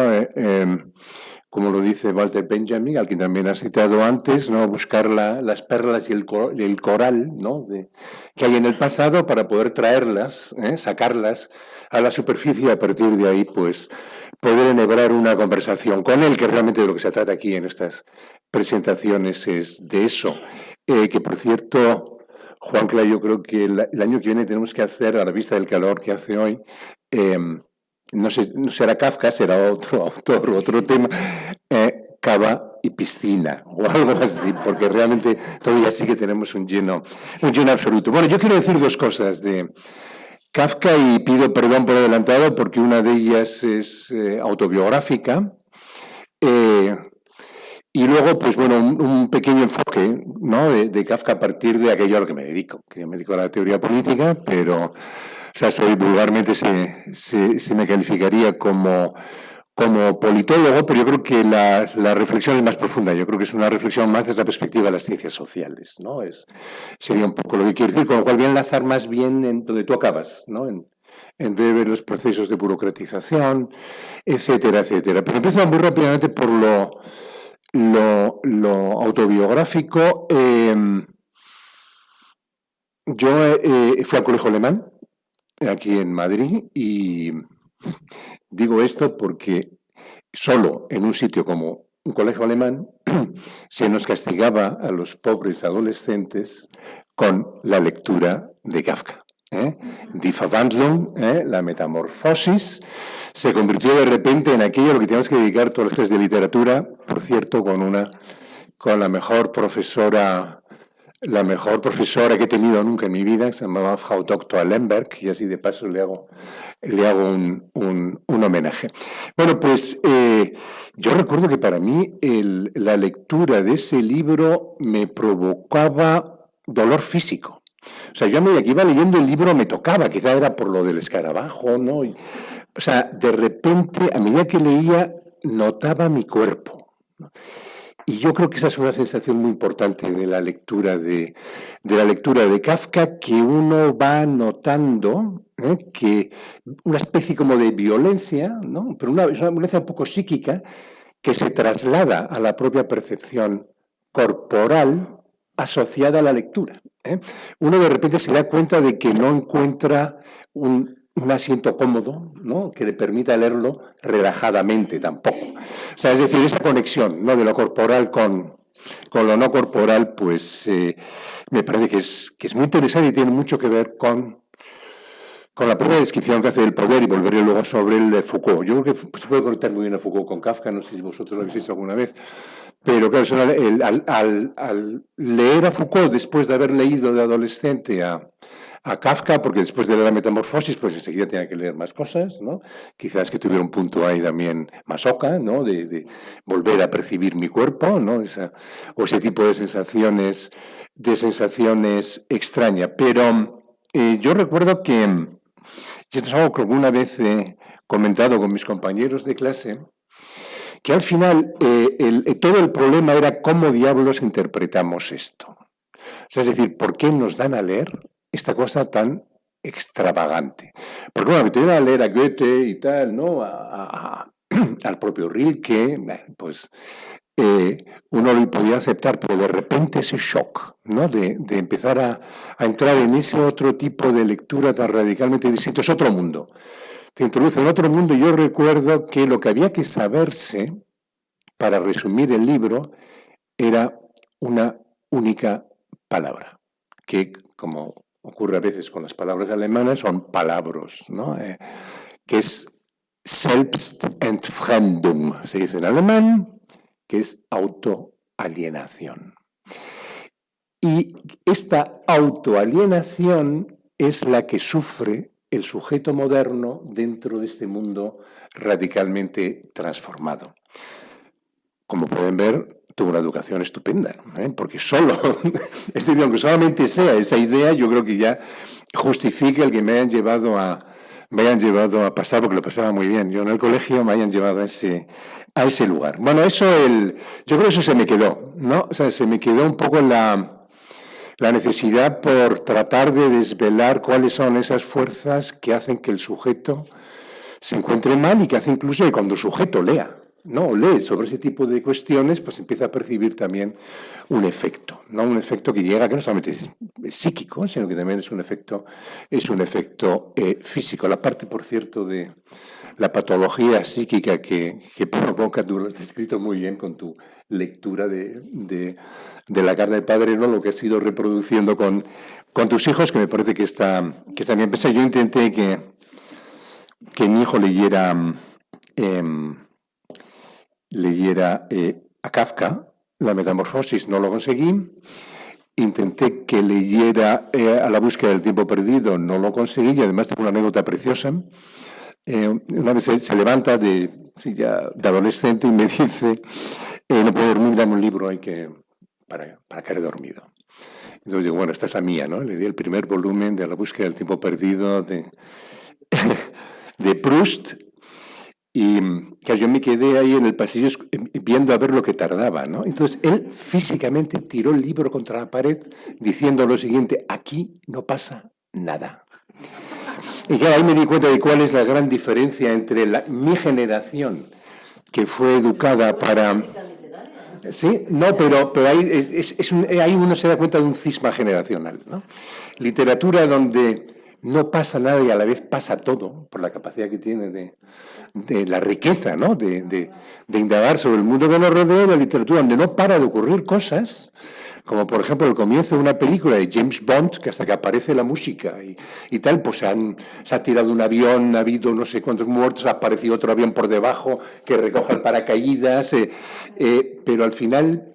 Como lo dice Walter Benjamin, al que también has citado antes, ¿no? Buscar las perlas y el coral, ¿no?, que hay en el pasado para poder traerlas, sacarlas a la superficie y a partir de ahí, pues, poder enhebrar una conversación con él, que realmente de lo que se trata aquí en estas presentaciones es de eso. Que, por cierto, Juancla, yo creo que el año que viene tenemos que hacer, a la vista del calor que hace hoy, no será Kafka, será otro autor, otro tema, cava y piscina o algo así, porque realmente todavía sí que tenemos un lleno absoluto. Bueno, yo quiero decir dos cosas de Kafka y pido perdón por adelantado porque una de ellas es autobiográfica y luego, pues bueno, un pequeño enfoque, ¿no?, de Kafka a partir de aquello a lo que me dedico, que me dedico a la teoría política, pero... O sea, vulgarmente se me calificaría como politólogo, pero yo creo que la reflexión es más profunda. Yo creo que es una reflexión más desde la perspectiva de las ciencias sociales, ¿no? Sería un poco lo que quiero decir, con lo cual voy a enlazar más bien en donde tú acabas, ¿no? En ver los procesos de burocratización, etcétera, etcétera. Pero empiezo muy rápidamente por lo autobiográfico. Yo fui al colegio alemán, aquí en Madrid, y digo esto porque solo en un sitio como un colegio alemán se nos castigaba a los pobres adolescentes con la lectura de Kafka. Die Verwandlung, la metamorfosis, se convirtió de repente en aquello a lo que teníamos que dedicar todas las clases de literatura, por cierto, con la mejor profesora la mejor profesora que he tenido nunca en mi vida, que se llamaba Frau Dr. Lemberg, y así de paso le hago un homenaje. Bueno, pues yo recuerdo que para mí la lectura de ese libro me provocaba dolor físico. O sea, yo a medida que iba leyendo el libro me tocaba, quizá era por lo del escarabajo, ¿no? O sea, de repente, a medida que leía, notaba mi cuerpo, ¿no? Y yo creo que esa es una sensación muy importante de la lectura de Kafka, que uno va notando que una especie como de violencia, ¿no? Pero es una violencia un poco psíquica que se traslada a la propia percepción corporal asociada a la lectura. Uno de repente se da cuenta de que no encuentra un asiento cómodo, ¿no? Que le permita leerlo relajadamente tampoco. O sea, es decir, esa conexión, ¿no? De lo corporal con lo no corporal, pues me parece que es muy interesante y tiene mucho que ver con la propia descripción que hace del poder, y volveré luego sobre el de Foucault. Yo creo que se puede conectar muy bien a Foucault con Kafka, no sé si vosotros lo habéis hecho alguna vez, pero claro, al leer a Foucault después de haber leído de adolescente a Kafka, porque después de leer la Metamorfosis, pues enseguida tenía que leer más cosas, ¿no? Quizás que tuviera un punto ahí también masoca, ¿no? De volver a percibir mi cuerpo, ¿no? O ese tipo de sensaciones extrañas. Pero yo recuerdo que, y esto es algo que alguna vez he comentado con mis compañeros de clase, que al final todo el problema era cómo diablos interpretamos esto. O sea, es decir, ¿por qué nos dan a leer esta cosa tan extravagante? Porque bueno, que te iban a leer a Goethe y tal, ¿no? Al propio Rilke, pues uno lo podía aceptar, pero de repente ese shock, ¿no? De empezar a entrar en ese otro tipo de lectura tan radicalmente distinto, es otro mundo. Te introduce en otro mundo. Yo recuerdo que lo que había que saberse, para resumir el libro, era una única palabra, que, como ocurre a veces con las palabras alemanas, son palabras, ¿no? Que es Selbstentfremdung, se dice en alemán, que es autoalienación. Y esta autoalienación es la que sufre el sujeto moderno dentro de este mundo radicalmente transformado. Como pueden ver, tuve una educación estupenda, porque solo, es decir, aunque solamente sea esa idea, yo creo que ya justifica el que me hayan llevado a pasar, porque lo pasaba muy bien. Yo en el colegio me hayan llevado a ese lugar. Bueno, yo creo que eso se me quedó, ¿no? O sea, se me quedó un poco la necesidad por tratar de desvelar cuáles son esas fuerzas que hacen que el sujeto se encuentre mal y que hace incluso que cuando el sujeto lee sobre ese tipo de cuestiones, pues empieza a percibir también un efecto, ¿no? Un efecto que llega, que no solamente es psíquico, sino que también es un efecto físico. La parte, por cierto, de la patología psíquica que provoca, tú lo has descrito muy bien con tu lectura de La carne del padre, ¿no? Lo que has ido reproduciendo con tus hijos, que me parece que está bien pensado. Yo intenté que mi hijo leyera a Kafka, La Metamorfosis, no lo conseguí. Intenté que leyera A la búsqueda del tiempo perdido, no lo conseguí, y además tengo una anécdota preciosa. Una vez se levanta de adolescente y me dice, no puedo dormir, dame un libro para caer dormido. Entonces digo, bueno, esta es la mía, ¿no? Le di el primer volumen de A la búsqueda del tiempo perdido de Proust. Y que yo me quedé ahí en el pasillo viendo a ver lo que tardaba, ¿no? Entonces él físicamente tiró el libro contra la pared diciendo lo siguiente: aquí no pasa nada. Y claro, ahí me di cuenta de cuál es la gran diferencia entre mi generación, que fue educada para... Sí, no, pero ahí uno se da cuenta de un cisma generacional, ¿no? Literatura donde no pasa nada y a la vez pasa todo, por la capacidad que tiene de la riqueza, ¿no? De indagar sobre el mundo que nos rodea, la literatura donde no para de ocurrir cosas, como por ejemplo el comienzo de una película de James Bond, que hasta que aparece la música y tal, pues se ha tirado un avión, ha habido no sé cuántos muertos, ha aparecido otro avión por debajo que recoge el paracaídas, pero al final,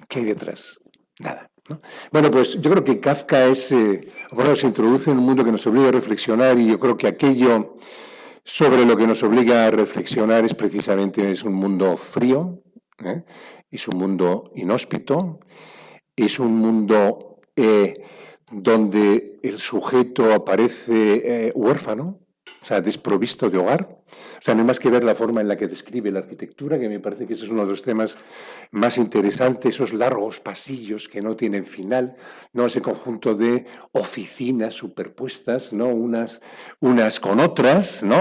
¿qué hay detrás? Nada. ¿no? Bueno, pues yo creo que Kafka bueno, se introduce en un mundo que nos obliga a reflexionar, y yo creo que aquello sobre lo que nos obliga a reflexionar es precisamente un mundo frío, es un mundo inhóspito, es un mundo donde el sujeto aparece huérfano, o sea, desprovisto de hogar. O sea, no hay más que ver la forma en la que describe la arquitectura, que me parece que ese es uno de los temas más interesantes, esos largos pasillos que no tienen final, ¿no? Ese conjunto de oficinas superpuestas, ¿no? Unas con otras, ¿no?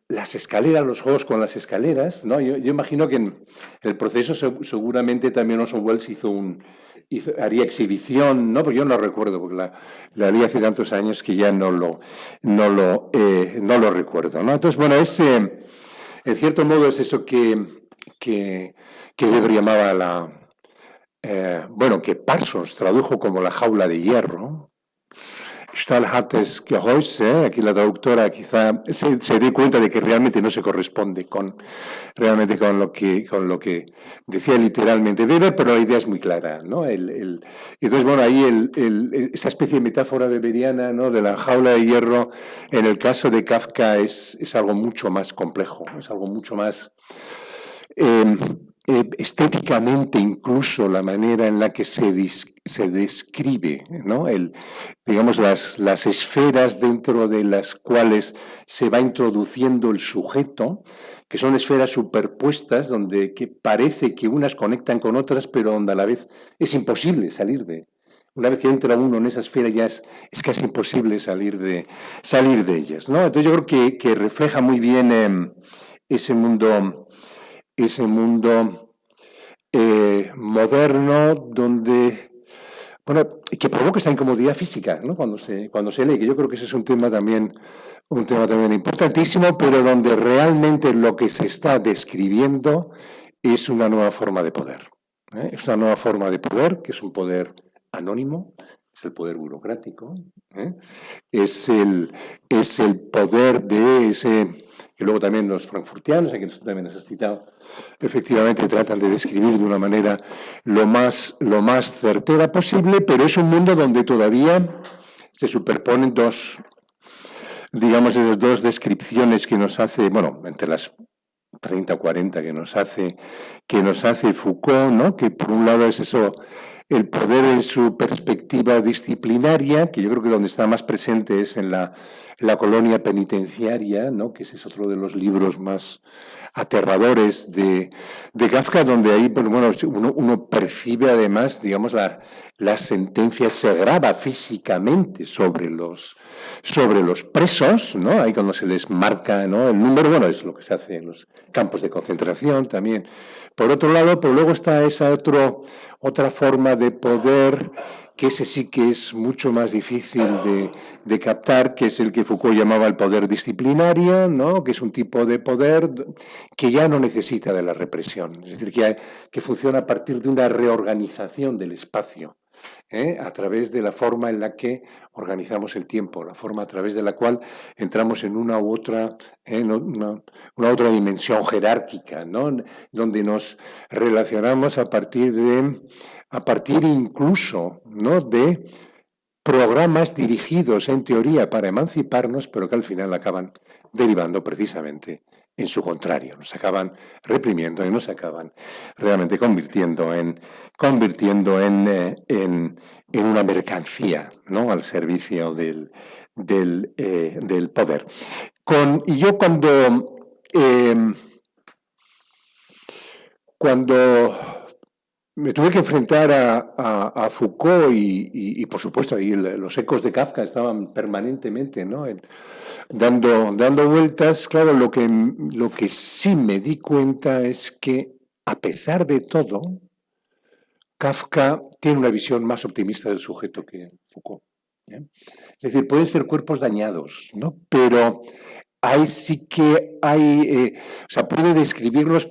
Las escaleras, los juegos con las escaleras, ¿no? Yo imagino que en el proceso seguramente también Orson Welles haría exhibición, ¿no? Porque yo no lo recuerdo, porque la leí hace tantos años que ya no lo recuerdo, ¿no? Entonces, bueno, en cierto modo es eso que Weber llamaba bueno, que Parsons tradujo como la jaula de hierro. Stahlhartes Gehäuse, aquí la traductora quizá se dé cuenta de que realmente no se corresponde realmente con lo que decía literalmente Weber, pero la idea es muy clara, ¿no? Entonces, bueno, ahí esa especie de metáfora weberiana, ¿no? De la jaula de hierro, en el caso de Kafka es algo mucho más complejo, es algo mucho más estéticamente, incluso la manera en la que se describe, ¿no? Digamos, las esferas dentro de las cuales se va introduciendo el sujeto, que son esferas superpuestas que parece que unas conectan con otras, pero donde a la vez es imposible salir de. Una vez que entra uno en esa esfera ya es casi imposible salir de ellas, ¿no? Entonces yo creo que refleja muy bien ese mundo moderno, donde, bueno, que provoca esa incomodidad física, ¿no? Cuando se lee, que yo creo que ese es un tema también importantísimo, pero donde realmente lo que se está describiendo es una nueva forma de poder, ¿eh? Es una nueva forma de poder, que es un poder anónimo, es el poder burocrático, ¿eh? Es el poder de ese, que luego también los frankfurtianos, a quienes tú también has citado, efectivamente tratan de describir de una manera lo más certera posible, pero es un mundo donde todavía se superponen digamos, esas dos descripciones que nos hace, bueno, entre las 30 o 40 que nos hace Foucault, ¿no? Que por un lado es eso, el poder en su perspectiva disciplinaria, que yo creo que donde está más presente es en la colonia penitenciaria, ¿no? Que ese es otro de los libros más aterradores de Kafka, donde ahí, bueno, uno percibe además, digamos, la sentencia se graba físicamente sobre los presos, ¿no? Ahí cuando se les marca, ¿no? El número, bueno, es lo que se hace en los campos de concentración también. Por otro lado, pero luego está esa otra forma de poder, que ese sí que es mucho más difícil de captar, que es el que Foucault llamaba el poder disciplinario, ¿no? Que es un tipo de poder que ya no necesita de la represión, es decir, que funciona a partir de una reorganización del espacio, a través de la forma en la que organizamos el tiempo, la forma a través de la cual entramos en una u otra, una otra dimensión jerárquica, ¿no? Donde nos relacionamos a partir incluso, ¿no? de programas dirigidos en teoría para emanciparnos, pero que al final acaban derivando precisamente en su contrario, nos acaban reprimiendo y nos acaban realmente convirtiendo en una mercancía, ¿no? Al servicio del poder. Y yo cuando me tuve que enfrentar a Foucault y por supuesto, ahí los ecos de Kafka estaban permanentemente, ¿no? Dando vueltas. Claro, lo que sí me di cuenta es que, a pesar de todo, Kafka tiene una visión más optimista del sujeto que Foucault, ¿eh? Es decir, pueden ser cuerpos dañados, ¿no? Pero ahí sí que hay, o sea, puede describirlos,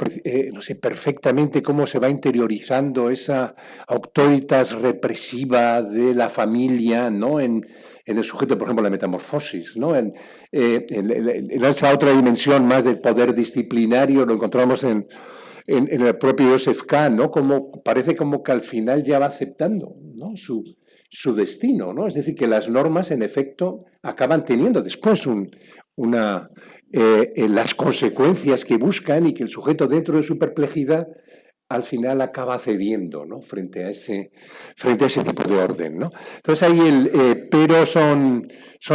no sé, perfectamente cómo se va interiorizando esa autoritas represiva de la familia, ¿no? En el sujeto, por ejemplo, la metamorfosis, ¿no? En esa otra dimensión más del poder disciplinario, lo encontramos en en el propio Joseph K., ¿no? Parece como que al final ya va aceptando, ¿no? su destino, ¿no? Es decir, que las normas, en efecto, acaban teniendo después las consecuencias que buscan, y que el sujeto, dentro de su perplejidad, al final acaba cediendo, ¿no? frente a ese tipo de orden, ¿no? Entonces ahí pero son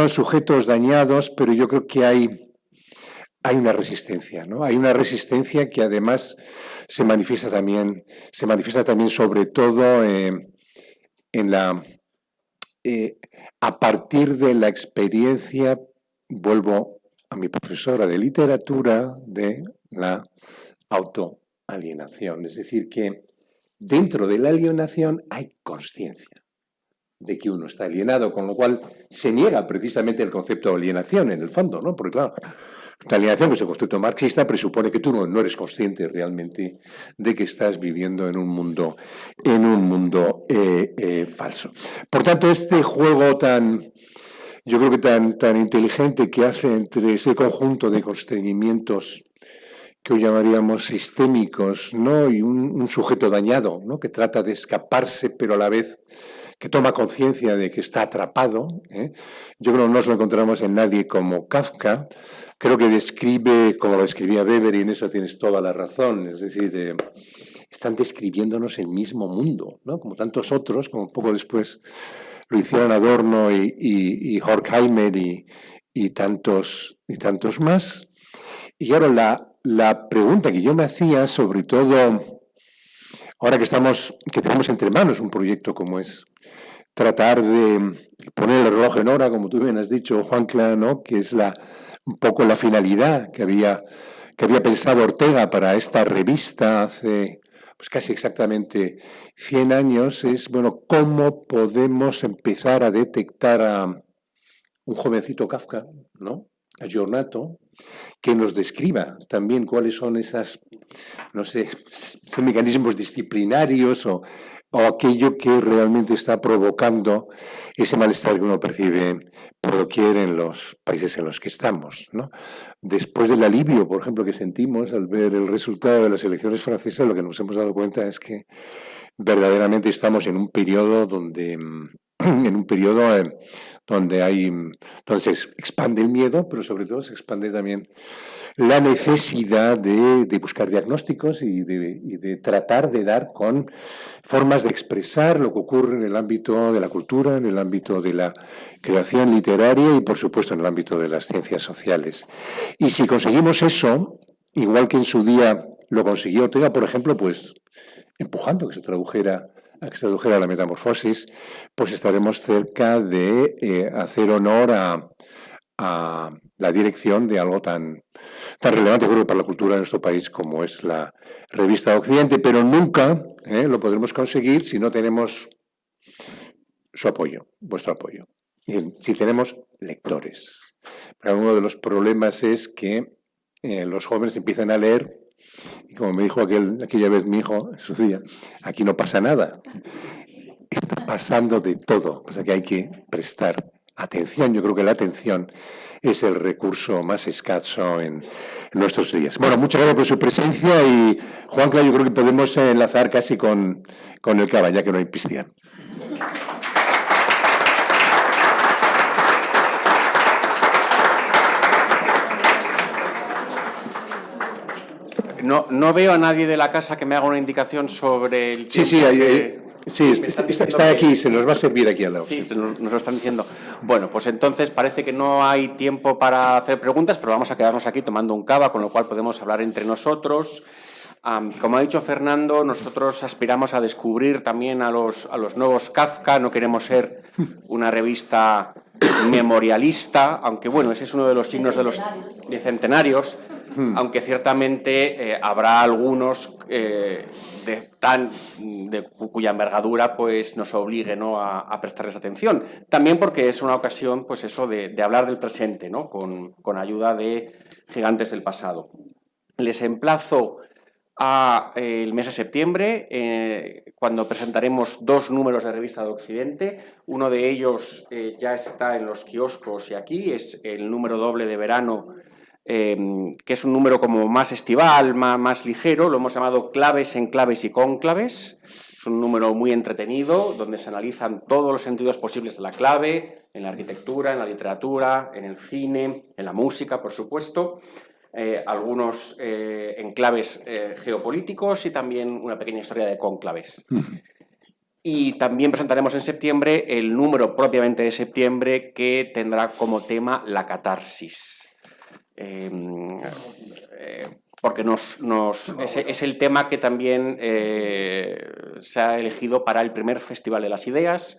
sujetos dañados, pero yo creo que hay una resistencia, ¿no? Hay una resistencia que además se manifiesta también sobre todo a partir de la experiencia, vuelvo a mi profesora de literatura, de la autoalienación. Es decir, que dentro de la alienación hay consciencia de que uno está alienado, con lo cual se niega precisamente el concepto de alienación en el fondo, ¿no? Porque claro, la alienación, que es el concepto marxista, presupone que tú no eres consciente realmente de que estás viviendo en un mundo falso. Por tanto, este juego yo creo que tan inteligente que hace entre ese conjunto de constreñimientos que hoy llamaríamos sistémicos, ¿no? Y un sujeto dañado, ¿no? Que trata de escaparse, pero a la vez que toma conciencia de que está atrapado, ¿eh? Yo creo que no nos lo encontramos en nadie como Kafka. Creo que describe, como lo escribía Weber, y en eso tienes toda la razón, es decir, están describiéndonos el mismo mundo, ¿no? Como tantos otros, como poco después lo hicieron Adorno y Horkheimer y tantos más. Y claro, la pregunta que yo me hacía, sobre todo ahora que tenemos entre manos un proyecto como es tratar de poner el reloj en hora, como tú bien has dicho, Juancla, ¿no? Que es un poco la finalidad que había pensado Ortega para esta revista hace pues casi exactamente 100 años, es, bueno, cómo podemos empezar a detectar a un jovencito Kafka, ¿no? A Giornato, que nos describa también cuáles son esos mecanismos disciplinarios o aquello que realmente está provocando ese malestar que uno percibe por doquier en los países en los que estamos, ¿no? Después del alivio, por ejemplo, que sentimos al ver el resultado de las elecciones francesas, lo que nos hemos dado cuenta es que verdaderamente estamos en un periodo donde se expande el miedo, pero sobre todo se expande también la necesidad de buscar diagnósticos y de tratar de dar con formas de expresar lo que ocurre en el ámbito de la cultura, en el ámbito de la creación literaria y, por supuesto, en el ámbito de las ciencias sociales. Y si conseguimos eso, igual que en su día lo consiguió Ortega, por ejemplo, pues empujando a que se tradujera la Metamorfosis, pues estaremos cerca de hacer honor a la dirección de algo tan relevante, creo, para la cultura de nuestro país como es la Revista de Occidente, pero nunca lo podremos conseguir si no tenemos su apoyo, vuestro apoyo, y si tenemos lectores. Pero uno de los problemas es que los jóvenes empiezan a leer y, como me dijo aquella vez mi hijo en su día, aquí no pasa nada, está pasando de todo, o sea que hay que prestar atención. Yo creo que la atención es el recurso más escaso en nuestros días. Bueno, muchas gracias por su presencia y, Juancla, yo creo que podemos enlazar casi con el Cava, ya que no hay piscina. No veo a nadie de la casa que me haga una indicación sobre el tiempo. Sí, está aquí, se nos va a servir aquí al lado. Sí, nos lo están diciendo. Bueno, pues entonces parece que no hay tiempo para hacer preguntas, pero vamos a quedarnos aquí tomando un cava, con lo cual podemos hablar entre nosotros. Como ha dicho Fernando, nosotros aspiramos a descubrir también a los nuevos Kafka. No queremos ser una revista memorialista, aunque bueno, ese es uno de los signos de centenarios, aunque ciertamente habrá algunos cuya envergadura pues nos obligue, ¿no?, a prestarles atención. También porque es una ocasión, pues eso, de hablar del presente, ¿no?, con ayuda de gigantes del pasado. Les emplazo el mes de septiembre, cuando presentaremos 2 números de Revista de Occidente. Uno de ellos ya está en los kioscos y aquí, es el número doble de verano que es un número como más estival, más ligero. Lo hemos llamado Claves, Enclaves y Cónclaves. Es un número muy entretenido, donde se analizan todos los sentidos posibles de la clave, en la arquitectura, en la literatura, en el cine, en la música, por supuesto. Algunos enclaves geopolíticos y también una pequeña historia de cónclaves. Y también presentaremos en septiembre el número propiamente de septiembre, que tendrá como tema la catarsis. Porque es el tema que también se ha elegido para el primer Festival de las Ideas,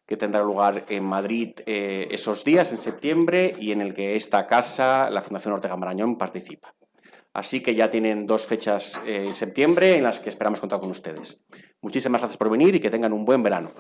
que tendrá lugar en Madrid esos días, en septiembre, y en el que esta casa, la Fundación Ortega Marañón, participa. Así que ya tienen 2 fechas en septiembre en las que esperamos contar con ustedes. Muchísimas gracias por venir y que tengan un buen verano.